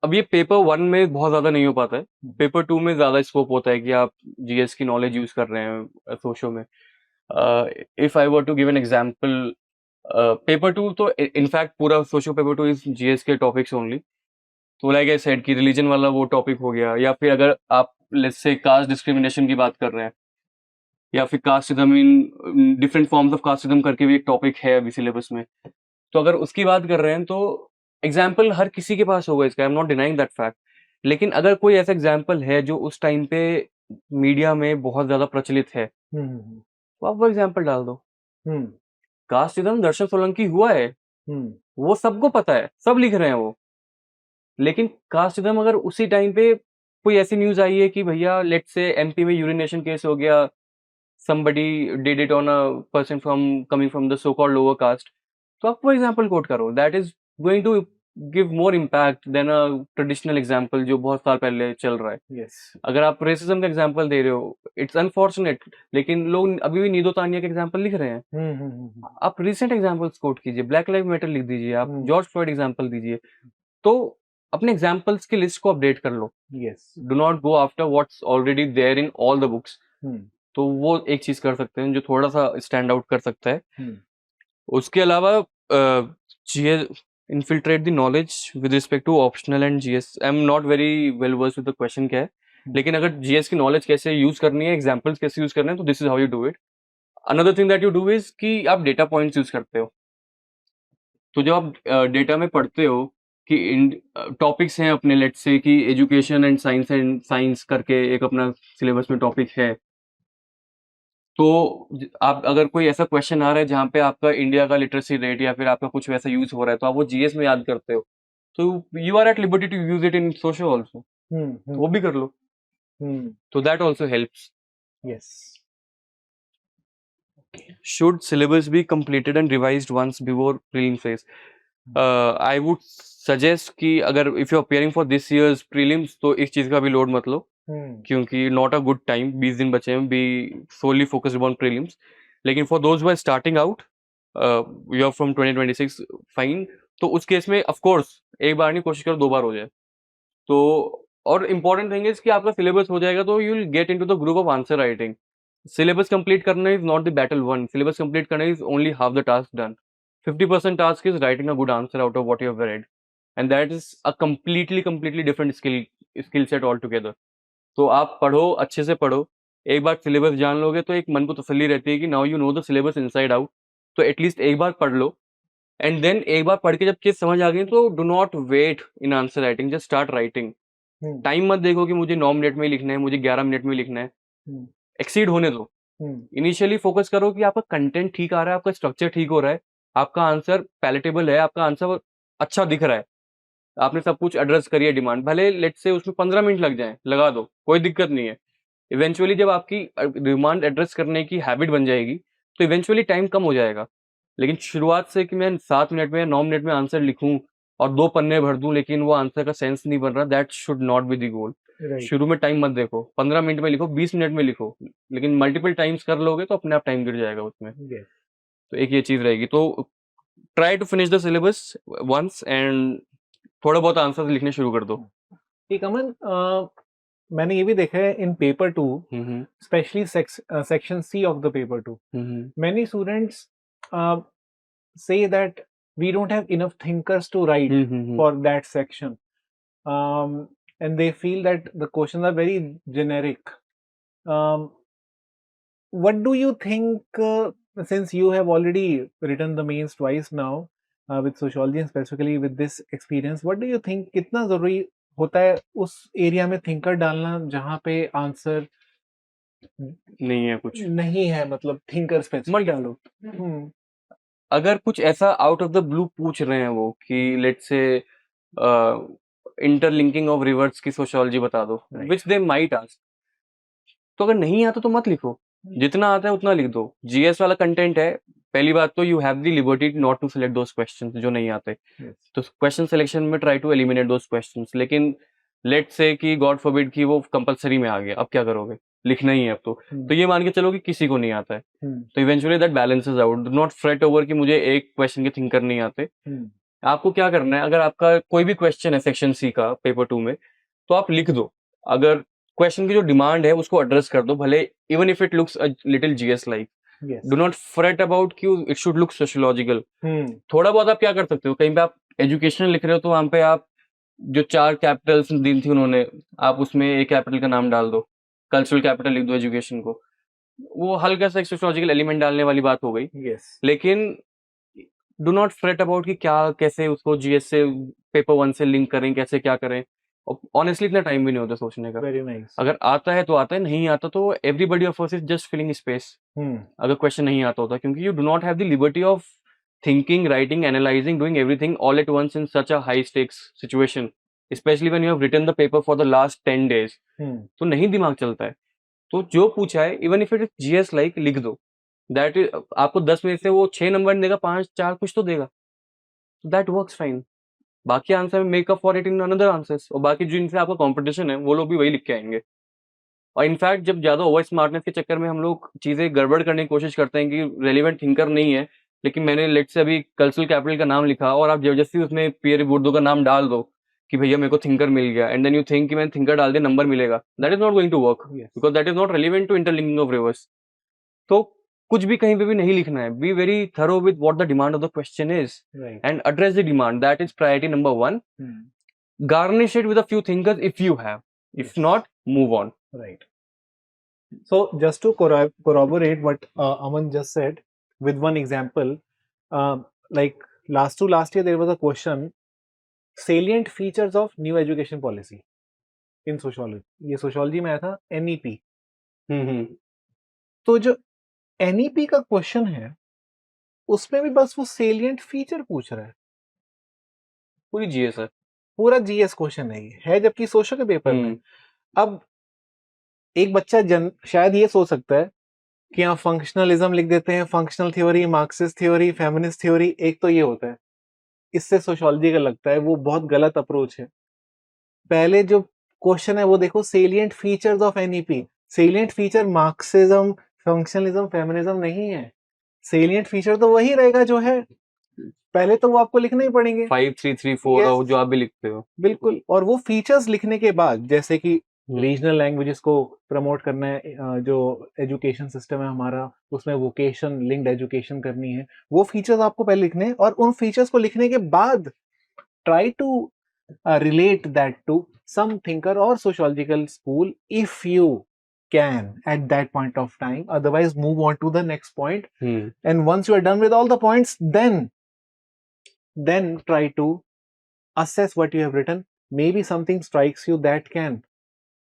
अब ये पेपर 1 में बहुत ज़्यादा नहीं हो पाता है, पेपर 2 में ज़्यादा स्कोप होता है कि आप जीएस की नॉलेज यूज़ कर रहे हैं सोशो में। If I were to give an example, paper 2 तो इनफैक्ट पूरा सोशो पेपर 2 इज जीएस के टॉपिक्स ओनली। तो लाइक आई सेड कि रिलीजन वाला वो टॉपिक हो गया, या फिर अगर आप लेट्स से कास्ट डिस्क्रिमिनेशन की बात कर रहे हैं, या फिर casteism in different forms of casteism करके भी एक टॉपिक है अभी सिलेबस में। तो अगर उसकी बात कर रहे हैं, तो एग्जाम्पल हर किसी के पास होगा इसका, आई am not denying that fact. लेकिन अगर कोई ऐसा एग्जाम्पल है जो उस टाइम पे मीडिया में बहुत ज्यादा प्रचलित है, तो आप वो एग्जाम्पल डाल दो। कास्टिज्म दर्शन सोलंकी हुआ है, वो सबको पता है, सब लिख रहे हैं वो। लेकिन कास्टिज्म अगर उसी टाइम पे कोई ऐसी न्यूज आई है कि भैया लेट्स से एमपी में यूरिनेशन केस हो गया, somebody did it on a person coming from the so-called lower caste, तो आप वो एग्जाम्पल कोट करो, that is going to give more impact than a traditional example जो बहुत साल पहले चल रहा है। Yes. अगर आप रेसिज्म का एग्जाम्पल दे रहे हो, इट्स अनफॉर्चुनेट, लेकिन लोग अभी भी नीदो तानिया के एग्जाम्पल लिख रहे हैं। आप रिसेंट एग्जाम्पल्स कोट कीजिए, ब्लैक लाइव मैटर लिख दीजिए, आप जॉर्ज फ्लॉयड एग्जाम्पल दीजिए। तो अपने एग्जाम्पल्स की लिस्ट को अपडेट कर लो। Yes. Do not go after what's already there in all the books. तो वो एक चीज कर सकते हैं जो थोड़ा सा स्टैंड आउट कर सकता है। उसके अलावा GS infiltrate the knowledge with respect to optional and GS, I am not very well versed with the question क्या है, लेकिन अगर जीएस की नॉलेज कैसे यूज करनी है, एग्जांपल्स कैसे यूज करने हैं, तो this is how you do it. Another thing that you do is कि आप डेटा पॉइंट्स यूज करते हो। तो जब आप डेटा में पढ़ते हो कि टॉपिक्स हैं अपने, लेट्स से कि एजुकेशन एंड साइंस करके एक अपना सिलेबस में टॉपिक है, तो आप अगर कोई ऐसा क्वेश्चन आ रहा है जहाँ पे आपका इंडिया का लिटरेसी रेट या फिर आपका कुछ वैसा यूज हो रहा है, तो आप वो जीएस में याद करते हो, तो you are at liberty to use it in social also, वो भी कर लो। तो that also helps. Yes. Should syllabus be completed and revised once before prelim phase? I would suggest कि अगर if you're preparing for this year's prelims, तो इस चीज का भी लोड मत लो, क्योंकि not a good time, 20 दिन बचे हैं, be solely focused on prelims. लेकिन for those who are starting out, you are from 2026, fine. तो उस केस में of course एक बार नहीं, कोशिश करो 2 बार हो जाए। तो और इम्पोर्टेंट थिंग इज कि आपका सिलेबस हो जाएगा, तो you will get into the group of answer writing. Syllabus complete करना is not the battle won, syllabus complete करना is only half the task done. 50% task is writing a good answer out of what you have read, and that is a completely different skill set all together. तो आप पढ़ो, अच्छे से पढ़ो, एक बार syllabus जान लोगे तो एक मन को तसल्ली रहती है कि now you know the syllabus inside out. तो एटलीस्ट एक बार पढ़ लो, एंड देन एक बार पढ़ के जब चीज समझ आ गई तो do not wait in answer writing, just start writing. Hmm, time मत देखो कि मुझे 9 मिनट में ही लिखना है, मुझे 11 मिनट में लिखना है, हम्म, एक्सीड होने दो। इनिशियली फोकस करो कि आपका कंटेंट ठीक आ रहा है, आपका स्ट्रक्चर ठीक हो रहा है, आपका आंसर पैलेटेबल है, आपका आंसर अच्छा दिख रहा है, आपने सब कुछ एड्रेस करी है डिमांड, भले लेट से उसमें 15 मिनट लग जाए, लगा दो, कोई दिक्कत नहीं है। इवेंचुअली जब आपकी डिमांड एड्रेस करने की हैबिट बन जाएगी तो इवेंचुअली टाइम कम हो जाएगा। लेकिन शुरुआत से कि मैं 7 मिनट में या 9 मिनट में आंसर लिखूं और 2 पन्ने भर दूं लेकिन वो आंसर का सेंस नहीं बन रहा, that should not be the goal. Right, शुरू में टाइम मत देखो, 15 मिनट में लिखो, 20 मिनट में लिखो, लेकिन मल्टीपल टाइम्स कर लोगे तो अपने आप टाइम गिर जाएगा उसमें। यस। तो एक ये चीज रहेगी। तो try to finish the syllabus once and थोड़ा बहुत आंसर लिखने शुरू कर दो। एक अमन, मैंने ये भी देखा है in paper 2, hmm specially section C of the paper 2, hmm many students say that we don't have enough thinkers to write hmm for that section, and they feel that the questions are very generic. um, what do you think, since you have already written the mains twice now, with sociology and specifically with this experience, what do you think कितना जरूरी होता है उस area में thinker डालना जहाँ पे answer नहीं है कुछ, नहीं है, मतलब थिंकर मत स्पेसिफिक? डालो। अगर कुछ ऐसा आउट ऑफ द ब्लू पूछ रहे हैं वो कि let's say interlinking of reverse की सोशियोलॉजी बता दो, Right. Which they might ask, तो अगर नहीं आता तो मत लिखो, जितना आता है उतना लिख दो। जीएस वाला कंटेंट है, पहली बात तो you have the liberty not to select those questions जो नहीं आते। Yes. तो क्वेश्चन सिलेक्शन में try to eliminate those questions. लेकिन लेट्स से कि गॉड फॉरबिड कि वो कंपलसरी में आ गया, अब क्या करोगे, लिखना ही है अब तो ये मान के चलो कि किसी को नहीं आता है, तो eventually that balances out. Do not fret over कि मुझे एक क्वेश्चन के थिंकर नहीं आते। आपको क्या करना है, अगर आपका कोई भी क्वेश्चन है सेक्शन सी का पेपर 2 में, तो आप लिख दो। अगर क्वेश्चन की जो डिमांड है उसको एड्रेस कर दो, भले even if it looks a little GS like, Yes. Do not freight about कि इट शुड लुक सोशियोलॉजिकल। थोड़ा बहुत आप क्या कर सकते हो, कहीं पे आप एजुकेशन लिख रहे हो तो वहां पे आप जो 4 कैपिटल्स दी थी उन्होंने, आप उसमें एक कैपिटल का नाम डाल दो, कल्चरल कैपिटल लिख दो एजुकेशन को, वो हल्का सा एक सोशियोलॉजिकल एलिमेंट डालने वाली बात हो गई। Yes. लेकिन डू नॉट फ्रेट अबाउट कि क्या कैसे उसको जीएस से पेपर 1 से लिंक करें, कैसे क्या करें। ऑनेस्टली इतना टाइम भी नहीं होता सोचने का। Very nice. अगर आता है तो आता है, नहीं आता तो everybody of us is just filling space. अगर क्वेश्चन नहीं आता होता, क्योंकि you do not have the liberty of thinking, writing, analysing, doing everything all at once in such a high stakes situation, specially when you have written the paper for the last 10 days। तो नहीं दिमाग चलता है। तो जो पूछा है, even if it is GS like, लिख दो। दैट आपको 10 में से वो 6 नंबर देगा, 5 4 कुछ तो देगा, दैट वर्क्स फाइन। बाकी आंसर में makeup for it in another answers, और बाकी जिनसे आपका कंपटीशन है वो लोग भी वही लिख के आएंगे। और इनफैक्ट जब ज्यादा ओवर स्मार्टनेस के चक्कर में हम लोग चीजें गड़बड़ करने की कोशिश करते हैं कि रेलिवेंट थिंकर नहीं है, लेकिन मैंने लेट से अभी कल्चरल कैपिटल का नाम लिखा और आप जबरदस्ती उसमें पियर बुर्दो का नाम डाल दो कि भैया मेरे को थिंकर मिल गया, एंड देन यू थिंक कि मैंने थिंकर डाल दिया नंबर मिलेगा, that is not going to work, Yes. Because that is not relevant to interlinking of rivers. तो कुछ भी कहीं पे भी नहीं लिखना है, be very thorough with what the demand of the question is Right. And address the demand, that is priority number 1। garnish it with a few thinkers if you have, if Yes. not, move on. Right. So just to corroborate what Aman just said with one example, like last year there was a question, salient features of new education policy in sociology. ये sociology में आया था NEP. तो जो NEP का question है उसमें भी बस वो salient feature पूछ रहा है, पूरी जीएस है, पूरा GS क्वेश्चन है जबकि सोशल के पेपर में। अब एक बच्चा शायद ये सोच सकता है कि हाँ फंक्शनलिज्म लिख देते हैं, functional theory, Marxist theory, feminist theory, एक तो ये होता है, इससे सोशियोलॉजी का लगता है वो बहुत गलत अप्रोच है। पहले जो क्वेश्चन है वो देखो, salient features of NEP. Salient feature Marxism, functionalism, feminism नहीं है। सेलिएंट फीचर तो वही रहेगा जो है, पहले तो वो आपको लिखने ही पड़ेंगे 5 3 3 4 Yes. जो आप भी लिखते हो। बिल्कुल। और वो फीचर्स लिखने के बाद, जैसे कि रीजनल लैंग्वेजेस को प्रमोट करना है, जो एजुकेशन सिस्टम है हमारा उसमें वोकेशन लिंक्ड एजुकेशन करनी है, वो फीचर्स आपको पहले लिखने हैं, और उन फीचर्स को लिखने के बाद try to relate that to some thinker or sociological school if you can at that point of time. Otherwise, move on to the next point. And once you are done with all the points, then try to assess what you have written. Maybe something strikes you that can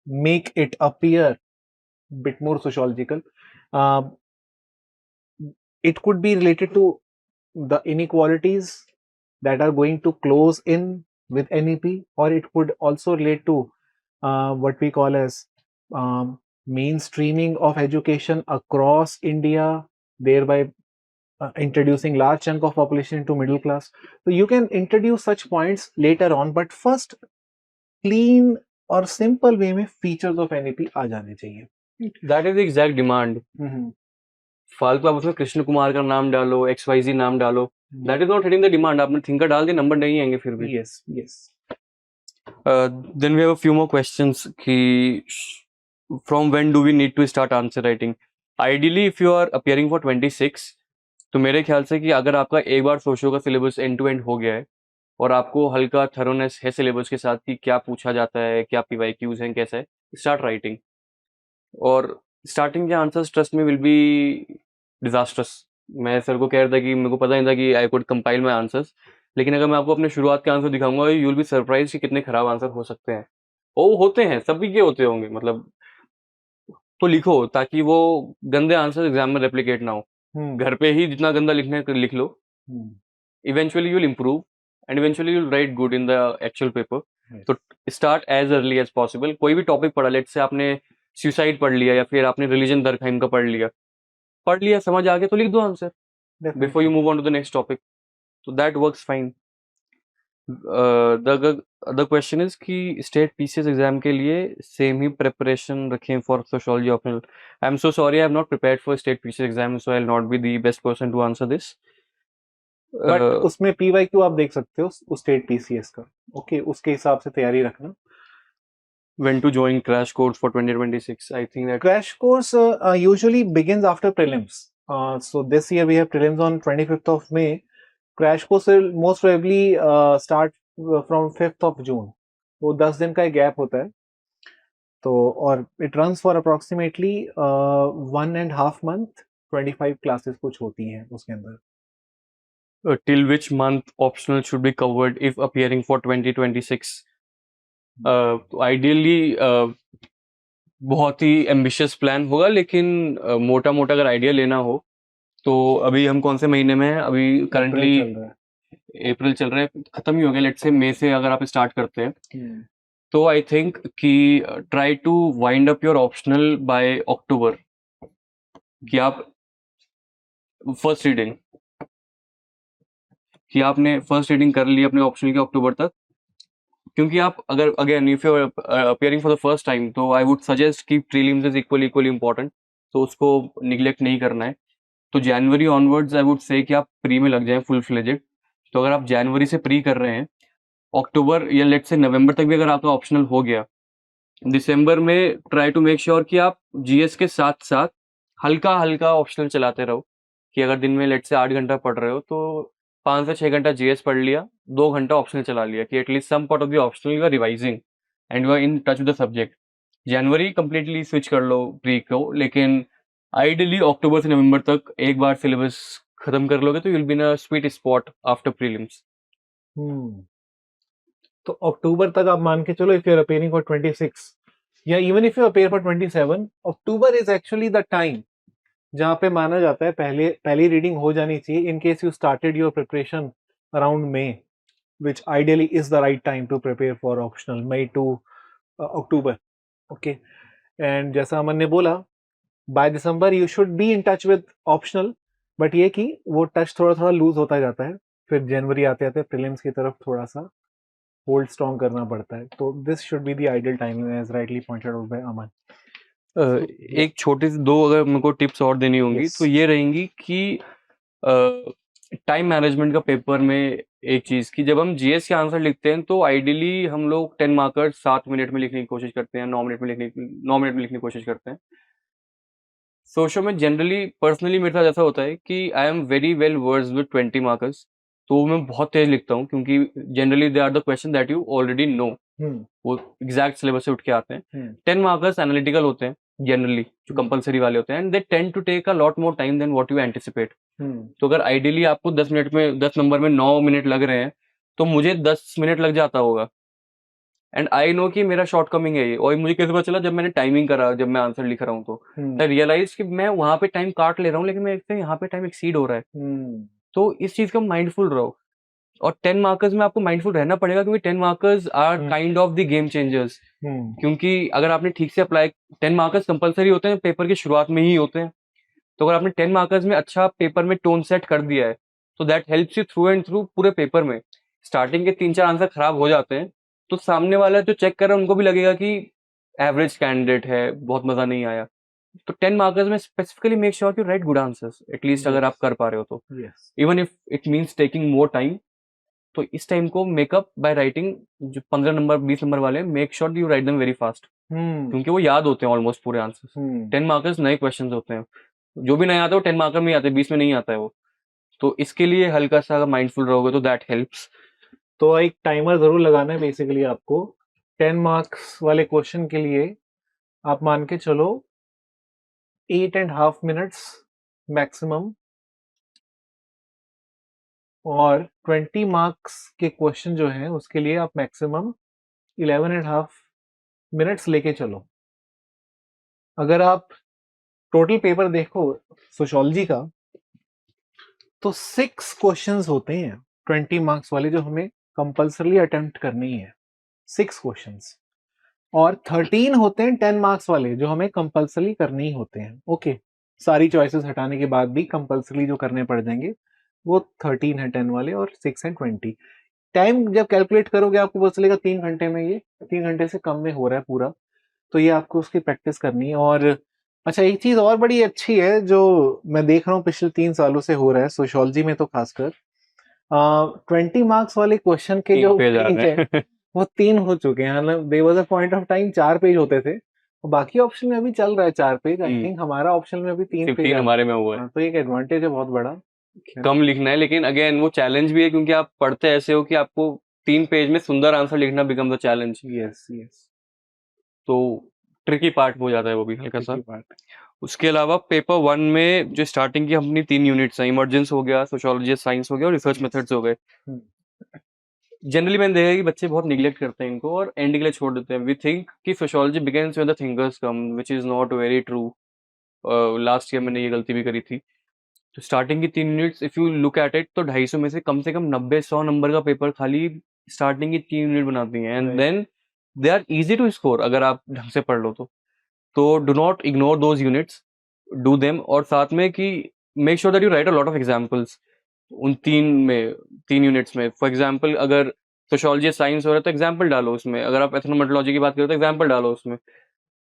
make it appear bit more sociological. It could be related to the inequalities that are going to close in with NEP, or it could also relate to what we call as mainstreaming of education across India, thereby introducing large chunk of population into middle class. So you can introduce such points later on, but first clean और simple way में features of NEP आ जाने चाहिए. That is the exact demand. फालतू आप उसमें कृष्ण कुमार का नाम डालो, XYZ नाम डालो, that is not hitting the demand. आपने थिंकर डाल दिया, नंबर नहीं आएंगे फिर भी. Yes yes. Then we have a few more questions कि from when do we need to start answer writing. Ideally if you are appearing for 26, तो मेरे ख्याल से कि अगर आपका एक बार सोशो का सिलेबस एंड टू एंड हो गया है और आपको हल्का थरोनेस है सिलेबस के साथ कि क्या पूछा जाता है, क्या PYQs हैं, कैसा है, स्टार्ट राइटिंग. और स्टार्टिंग के आंसर्स ट्रस्ट में विल बी डिजास्टर्स. मैं सर को कह रहा था कि मेरे को पता नहीं था कि I could compile my answers, लेकिन अगर मैं आपको अपने शुरुआत के आंसर दिखाऊंगा, यू विल बी सरप्राइज कि कितने खराब आंसर हो सकते हैं. वो होते हैं, सभी के होते होंगे, मतलब. तो लिखो ताकि वो गंदे आंसर एग्जाम में रेप्लिकेट ना हो. घर पे ही जितना गंदा लिखना है लिख लो. Eventually you will improve and eventually you will write good in the actual paper. तो start as early as possible. कोई भी टॉपिक पढ़ा, लेट से आपने सुसाइड पढ़ लिया या फिर आपने रिलीजन दरखाइम का पढ़ लिया, समझ आ गया तो लिख दो answer before you move on to the next topic. तो that works fine. The question is कि स्टेट PCS एग्जाम के लिए सेम ही प्रिपरेशन रखें for sociology optional. I am so sorry, I have not prepared for state PCS exam, so I will not be the best person to answer this. But उसमें PYQ आप देख सकते हो उस स्टेट PCS का. Okay, उसके हिसाब से तैयारी रखना. When to join crash course for 2026? I think that crash course usually begins after prelims. So this year we have prelims on 25th of May. Crash course will most probably start from 5th of June. वो 10 दिन का एक gap होता है. तो और it runs for approximately 1.5 month. 25 classes कुछ होती हैं उसके अंदर. till which month optional should be covered if appearing for 2026? Ideally बहुत ही एम्बिशियस प्लान होगा, लेकिन मोटा मोटा अगर आइडिया लेना हो तो अभी हम कौन से महीने में हैं? अभी करंटली अप्रैल चल रहा है, खत्म ही हो गया. लेट्स से मई से अगर आप स्टार्ट करते हैं तो आई थिंक कि try to wind up your optional by October. कि आप फर्स्ट रीडिंग कर ली अपने ऑप्शनल के अक्टूबर तक. क्योंकि आप अगर again if you are appearing for the first time, तो आई वुड सजेस्ट कि प्रीलिम्स इज इक्वली इंपॉर्टेंट, तो उसको निगलेक्ट नहीं करना है. तो जनवरी ऑनवर्ड्स आई वुड से कि आप प्री में लग जाएं फुल फ्लेजेड. तो अगर आप जनवरी से प्री कर रहे हैं, अक्टूबर या लेट से नवंबर तक भी अगर आपका ऑप्शनल हो गया, दिसंबर में ट्राई टू मेक श्योर कि आप GS के साथ साथ हल्का हल्का ऑप्शनल चलाते रहो. कि अगर दिन में लेट से 8 घंटा पढ़ रहे हो तो 5 से 6 घंटा GS पढ़ लिया, 2 घंटा ऑप्शनल चला लिया, कि at least some part of the optional you are revising and you are in touch with the subject. जनवरी कंप्लीटली स्विच कर लो प्री को, लेकिन आइडियली अक्टूबर से नवंबर तक एक बार सिलेबस खत्म कर लोगे तो you will be in a sweet spot after prelims. तो अक्टूबर तक आप मान के चलो, if you are appearing for 26 या even if you appear for 27, October is actually the time जहाँ पे माना जाता है पहली रीडिंग हो जानी चाहिए in case you started your preparation around May, which ideally is the right time to prepare for optional, May to October. Okay, and जैसा अमन ने बोला, by December you should be in touch with optional, but ये कि वो touch थोड़ा थोड़ा loose होता जाता है. फिर जनवरी आते आते प्रीलिम्स की तरफ थोड़ा सा होल्ड स्ट्रॉन्ग करना पड़ता है. तो this should be the ideal timing as rightly pointed out by Aman. एक छोटी सी 2 अगर मेरे को टिप्स और देनी होंगी तो ये रहेंगी कि टाइम मैनेजमेंट का पेपर में एक चीज़ कि जब हम GS के आंसर लिखते हैं तो आइडियली हम लोग 10 मार्कर्स 7 मिनट में लिखने की कोशिश करते हैं, 9 मिनट में लिखने की कोशिश करते हैं. सोशो में जनरली पर्सनली मेरे साथ ऐसा होता है कि I am very well versed with 20 markers. तो मैं बहुत तेज लिखता हूँ, क्योंकि generally they are the question that you already know, hmm वो एग्जैक्ट सिलेबस से उठ के आते हैं. हम्म 10 मार्कर्स एनालिटिकल होते हैं जनरली, जो हम्म कंपलसरी वाले होते हैं, and they tend to take a lot more time than what you anticipate. Hmm तो अगर आइडियली आपको 10 मिनट में 10 नंबर में 9 मिनट लग रहे हैं, तो मुझे 10 मिनट लग जाता होगा. एंड आई नो कि मेरा शॉर्ट कमिंग है ये. और मुझे कैसे पता चला, जब मैंने टाइमिंग करा, जब मैं आंसर लिख रहा हूँ, तो हम्म आई रियलाइज कि मैं वहां पे टाइम काट ले रहा हूँ, लेकिन मेरे से यहाँ पे टाइम एक्सीड हो रहा है. हम्म तो इस चीज का माइंडफुल रहो. और 10 मार्कर्स में आपको माइंडफुल रहना पड़ेगा, क्योंकि 10 markers are hmm kind of the game changers. Hmm क्योंकि अगर आपने ठीक से अप्लाई, 10 मार्कर्स कंपलसरी होते हैं, पेपर की शुरुआत में ही होते हैं. तो अगर आपने 10 मार्कर्स में अच्छा पेपर में टोन सेट कर दिया है, तो that helps you through and through पूरे पेपर में. स्टार्टिंग के 3-4 आंसर खराब हो जाते हैं, तो सामने वाला जो चेक कर रहा है उनको भी लगेगा कि एवरेज कैंडिडेट है, बहुत मजा नहीं आया. तो 10 मार्कर्स में specifically make sure you write good answers, at least अगर आप यस कर पा रहे हो तो. Yes even if it means taking more time, तो इस टाइम को मेकअप बाय राइटिंग. जो 15 नंबर 20 नंबर वाले, make sure you write them very fast, hmm क्योंकि वो याद होते हैं ऑलमोस्ट पूरे आंसर्स. हम्म 10 मार्कर्स नए क्वेश्चन होते हैं, जो भी नया आता है वो 10 मार्कर में ही आता है, 20 में नहीं आता है वो. तो इसके लिए हल्का सा माइंडफुल रहोगे तो दैट हेल्प्स. तो एक टाइमर जरूर लगाना है बेसिकली आपको 10 मार्क्स वाले क्वेश्चन के लिए. आप मान के चलो 8.5 मिनट्स मैक्सिमम, और 20 मार्क्स के क्वेश्चन जो हैं उसके लिए आप मैक्सिमम 11.5 मिनट्स लेके चलो. अगर आप टोटल पेपर देखो सोशोलॉजी का, तो 6 क्वेश्चंस होते हैं 20 मार्क्स वाले जो हमें कंपल्सरली अटेम्प्ट करनी है. 6 क्वेश्चंस. और 13 होते हैं 10 मार्क्स वाले जो हमें कंपल्सरी करने ही होते हैं. ओके, सारी चॉइसेस हटाने के बाद भी कंपल्सरी जो करने पड़ जाएंगे वो 13 है 10 वाले, और 6 एंड 20. टाइम जब कैलकुलेट करोगे आपको पता चलेगा 3 घंटे में, ये 3 घंटे से कम में हो रहा है पूरा. तो ये आपको उसकी प्रैक्टिस करनी है. और अच्छा, एक चीज और बड़ी अच्छी है जो मैं देख रहा हूँ पिछले 3 सालों से हो रहा है सोशियोलॉजी में, तो खासकर 20 मार्क्स वाले क्वेश्चन के जो एक पेज आ पेज रहे है हैं. वो 3 हो चुके हैं. मतलब there was a point of time 4 page होते थे, और बाकी ऑप्शन में अभी चल रहा है 4 पेज. आई थिंक हमारा ऑप्शन में अभी 3 पेज 15 आ हमारे में हुआ है. हाँ, तो एक एडवांटेज है बहुत बड़ा. कम लिखना है, लेकिन अगेन वो चैलेंज भी है, क्योंकि आप पढ़ते ऐसे हो कि आपको 3 पेज में सुंदर आंसर लिखना become the challenge. Yes yes, तो ट्रिकी पार्ट हो जाता है वो भी हल्का सा. की बात. उसके अलावा पेपर 1 में जो स्टार्टिंग की अपनी 3 यूनिट्स हैं, इमर्जेंस हो गया, सोशियोलॉजी साइंस हो गया, और रिसर्च मेथड्स हो गए. हम्म, जनरली मैंने देखा है कि बच्चे बहुत निगलेक्ट करते हैं इनको और एंड के लिए छोड़ देते हैं. वी थिंक कि sociology begins when the thinkers come, which is not very true. Last year मैंने ये गलती भी करी थी. तो स्टार्टिंग की 3 units if you look at it, तो 250 में से कम 90-100 नंबर का पेपर खाली स्टार्टिंग की 3 यूनिट बनाती हैं. And Right. Then they are easy to score अगर आप ढंग से पढ़ लो तो. Do not ignore those units, do them. और साथ में कि make sure that you write a lot of examples उन 3 यूनिट्स में. फॉर एग्जाम्पल, अगर सोशियोलॉजी साइंस हो रहा है तो एग्जाम्पल डालो उसमें. अगर आप एथनोमेटोलॉजी की बात करो तो एग्जाम्पल डालो उसमें.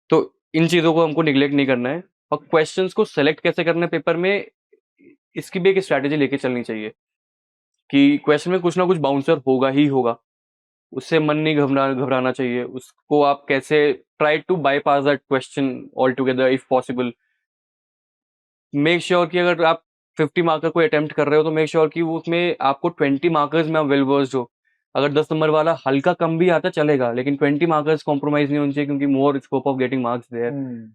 तो इन चीज़ों को हमको निगलेक्ट नहीं करना है. और क्वेश्चंस को सेलेक्ट कैसे करना है पेपर में, इसकी भी एक स्ट्रैटेजी लेके चलनी चाहिए. कि क्वेश्चन में कुछ ना कुछ बाउंसर होगा ही होगा, उससे मन नहीं घबराना चाहिए. उसको आप कैसे try to bypass that question altogether if possible. Make sure कि अगर आप 50 मार्कर को अटेम्प्ट कर रहे हो, तो मेक श्योर कि वो उसमें आपको 20 मार्कर्स में आप वेल वर्स्ड हो. अगर 10 नंबर वाला हल्का कम भी आता चलेगा, लेकिन 20 मार्कर्स कॉम्प्रोमाइज नहीं होनी चाहिए, क्योंकि more scope of getting marks there. Hmm,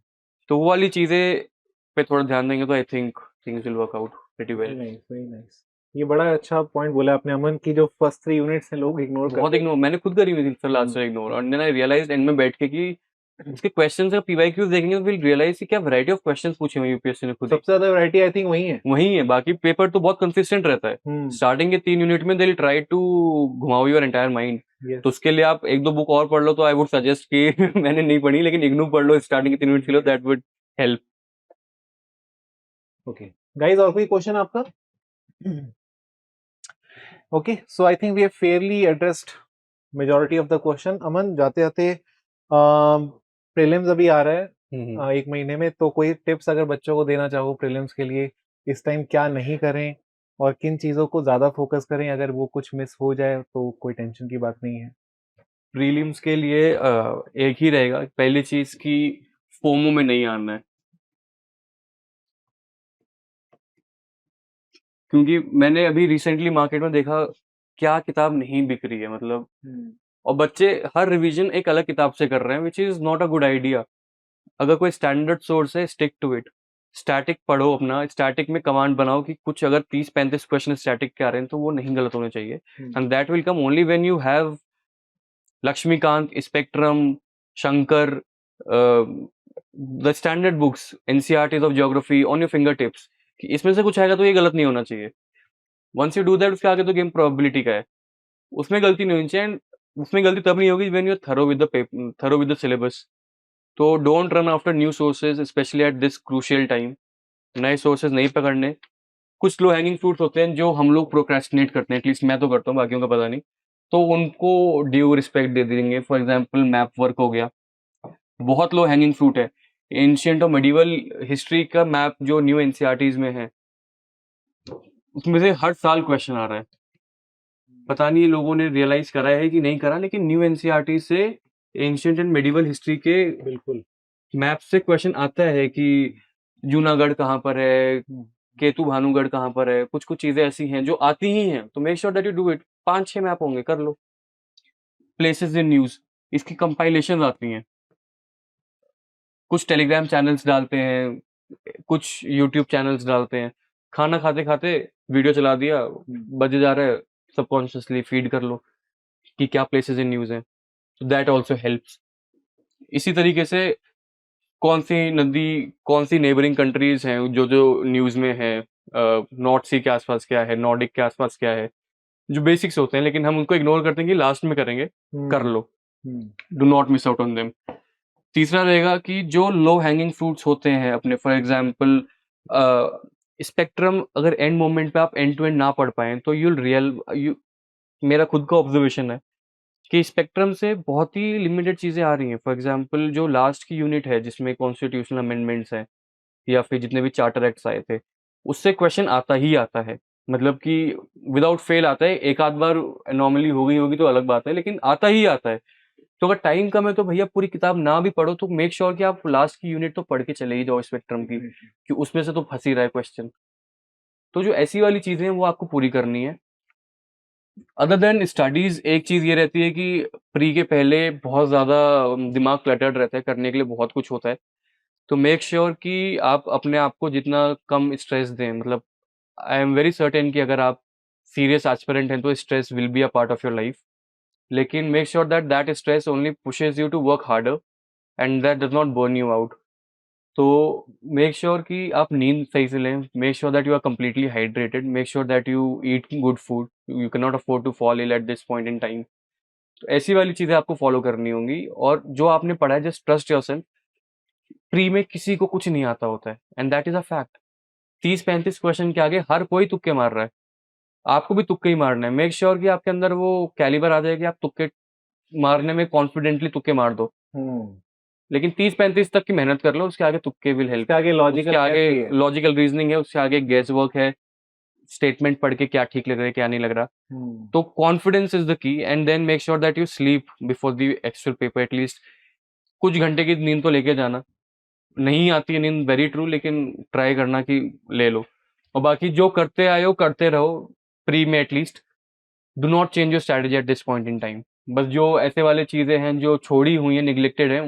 तो वो वाली चीजें पे थोड़ा ध्यान देंगे तो I think things will work out pretty very well. Nice very nice. ये बड़ा अच्छा पॉइंट बोला आपने अमन, की जो फर्स्ट 3 यूनिट्स हैं लोग इग्नोर बहुत करते इग्नोर मैंने खुद करी हुई थी सर लास्ट ईयर इग्नोर. और देन आई रियलाइज एंड में बैठ के कि इसके क्वेश्चन का पीवाईक्यूज देखेंगे तो विल रियलाइज कि क्या वैरायटी ऑफ क्वेश्चंस पूछे हुए यूपीएससी ने खुद ही. सबसे ज्यादा वैरायटी आई थिंक वही है. वही है, बाकी पेपर तो बहुत कंसिस्टेंट रहता है. हम्म, स्टार्टिंग के 3 यूनिट में दे ट्राई टू घुमाओ योर एंटायर माइंड. यस. तो उसके लिए आप 1-2 बुक और पढ़ लो, तो आई वुड सजेस्ट कि मैंने नहीं पढ़ी, लेकिन इग्नू पढ़ लो स्टार्टिंग के 3 यूनिट के लिए, that would help. Okay guys, और कोई क्वेश्चन आपका? Okay, so I think we have fairly addressed majority of the question. Aman, जाते जाते प्रीलिम्स अभी आ रहा है 1 महीने में, तो कोई टिप्स अगर बच्चों को देना चाहो प्रीलिम्स के लिए, इस टाइम क्या नहीं करें और किन चीज़ों को ज़्यादा फोकस करें? अगर वो कुछ मिस हो जाए तो कोई टेंशन की बात नहीं है. प्रीलिम्स के लिए एक ही रहेगा, पहली चीज की फोमो में नहीं आना है. क्योंकि मैंने अभी रिसेंटली मार्केट में देखा क्या किताब नहीं बिक रही है, मतलब और बच्चे हर रिवीजन एक अलग किताब से कर रहे हैं, which is not a good idea. अगर कोई स्टैंडर्ड सोर्स है, स्टिक टू इट। स्टैटिक पढ़ो अपना, स्टैटिक में कमांड बनाओ कि कुछ अगर 30-35 क्वेश्चन स्टैटिक के आ रहे हैं तो वो नहीं गलत होने चाहिए, and that will come only when you have Laxmikanth, Spectrum, Shankar, the standard books, NCERTs of geography on your fingertips, कि इसमें से कुछ आएगा तो ये गलत नहीं होना चाहिए। वंस यू डू दैट, उसके आगे तो गेम प्रोबेबिलिटी का है, उसमें गलती नहीं होनी चाहिए। and उसमें गलती तब नहीं होगी when you thorough with the syllabus. तो don't run after new sources, specially at this crucial time. नए सोर्सेज नहीं पकड़ने। कुछ लो हैंगिंग फ्रूट्स होते हैं जो हम लोग प्रोक्रेस्टिनेट करते हैं, एटलीस्ट मैं तो करता हूँ, बाकियों का पता नहीं, तो उनको ड्यू रिस्पेक्ट दे देंगे। फॉर एग्जाम्पल मैप वर्क हो गया, बहुत लो हैंगिंग फ्रूट है। एंशियंट और मेडिवल हिस्ट्री का मैप जो न्यू एनसीईआरटीज में है, उसमें से हर साल क्वेश्चन आ रहा है। पता नहीं लोगों ने रियलाइज करा है कि नहीं करा, लेकिन न्यू एनसीईआरटी से एंशियंट एंड मेडिवल हिस्ट्री के बिल्कुल मैप से क्वेश्चन आता है कि जूनागढ़ कहाँ पर है, केतु भानुगढ़ कहाँ पर है। कुछ कुछ चीजें ऐसी हैं जो आती ही हैं, तो make sure that you do it. 5-6 map होंगे, कर लो। प्लेसेस इन न्यूज, इसकी कंपाइलेशन आती हैं। कुछ टेलीग्राम चैनल्स डालते हैं, कुछ यूट्यूब चैनल्स डालते हैं। खाना खाते खाते वीडियो चला दिया, बजे जा रहा है, सबकॉन्शियसली फीड कर लो कि क्या प्लेसेस इन न्यूज हैं, तो दैट ऑल्सो हेल्प्स। इसी तरीके से कौन सी नदी, कौन सी नेबरिंग कंट्रीज हैं जो जो न्यूज में है, नॉर्थ सी के आसपास क्या है, नॉर्डिक के आसपास क्या है, जो बेसिक्स होते हैं, लेकिन हम उनको इग्नोर करते हैं कि लास्ट में करेंगे। कर लो, do not miss out on them. तीसरा रहेगा कि जो लो हैंगिंग फ्रूट्स होते हैं अपने, फॉर एग्जांपल स्पेक्ट्रम, अगर एंड मोमेंट पे आप एंड टू एंड ना पढ़ पाए तो यू मेरा खुद का ऑब्जर्वेशन है कि स्पेक्ट्रम से बहुत ही लिमिटेड चीज़ें आ रही हैं। फॉर एग्जांपल जो लास्ट की यूनिट है जिसमें कॉन्स्टिट्यूशनल अमेंडमेंट्स हैं या फिर जितने भी चार्टर एक्ट्स आए थे, उससे क्वेश्चन आता ही आता है। मतलब कि विदाउट फेल आता है। एक आध बार अनॉमली हो गई होगी तो अलग बात है, लेकिन आता ही आता है। तो अगर टाइम कम है तो भैया पूरी किताब ना भी पढ़ो, तो मेक श्योर कि आप लास्ट की यूनिट तो पढ़ के चले ही जाओ स्पेक्ट्रम की, कि उसमें से तो फंस ही रहा है क्वेश्चन। तो जो ऐसी वाली चीज़ें हैं वो आपको पूरी करनी है। अदर देन स्टडीज, एक चीज़ ये रहती है कि प्री के पहले बहुत ज़्यादा दिमाग क्लटर्ड रहता है, करने के लिए बहुत कुछ होता है। तो मेक श्योर कि आप अपने आप को जितना कम स्ट्रेस दें। मतलब आई एम वेरी सर्टेन कि अगर आप सीरियस एस्पिरेंट हैं तो stress will be a part of your life, लेकिन make sure that that stress only pushes you to work harder and that does not burn you out. तो make sure कि आप नींद सही से लें, make sure that you are completely hydrated, make sure that you eat good food, you can not afford to fall ill at this point in time. तो ऐसी वाली चीज़ें आपको फॉलो करनी होंगी, और जो आपने पढ़ा है जस्ट ट्रस्ट योरसेल्फ। प्री में किसी को कुछ नहीं आता होता है, and that is a fact. 30-35 question के आगे हर कोई तुक्के मार रहा है, आपको भी तुक्के ही मारना है। मेक श्योर कि आपके अंदर वो कैलिबर आ जाए कि आप तुक्के मारने में कॉन्फिडेंटली तुक्के मार दो। लेकिन 30-35 तक की मेहनत कर लो, उसके आगे तुक्के विल हेल्प। उसके आगे लॉजिकल उसके आगे लॉजिकल रीजनिंग है, उसके आगे गेस वर्क है, स्टेटमेंट पढ़ के क्या ठीक लग रहा है क्या नहीं लग रहा। तो confidence is the key, and then make sure that you sleep before the actual paper. At least कुछ घंटे की नींद तो लेके जाना। नहीं आती है नींद, वेरी ट्रू, लेकिन ट्राई करना कि ले लो। और बाकी जो करते आए हो करते रहो, प्री में at least. Do not change your strategy at this point in time. बस जो ऐसे वाले चीज़ें हैं जो छोड़ी हुई हैं, निगलेक्टेड है,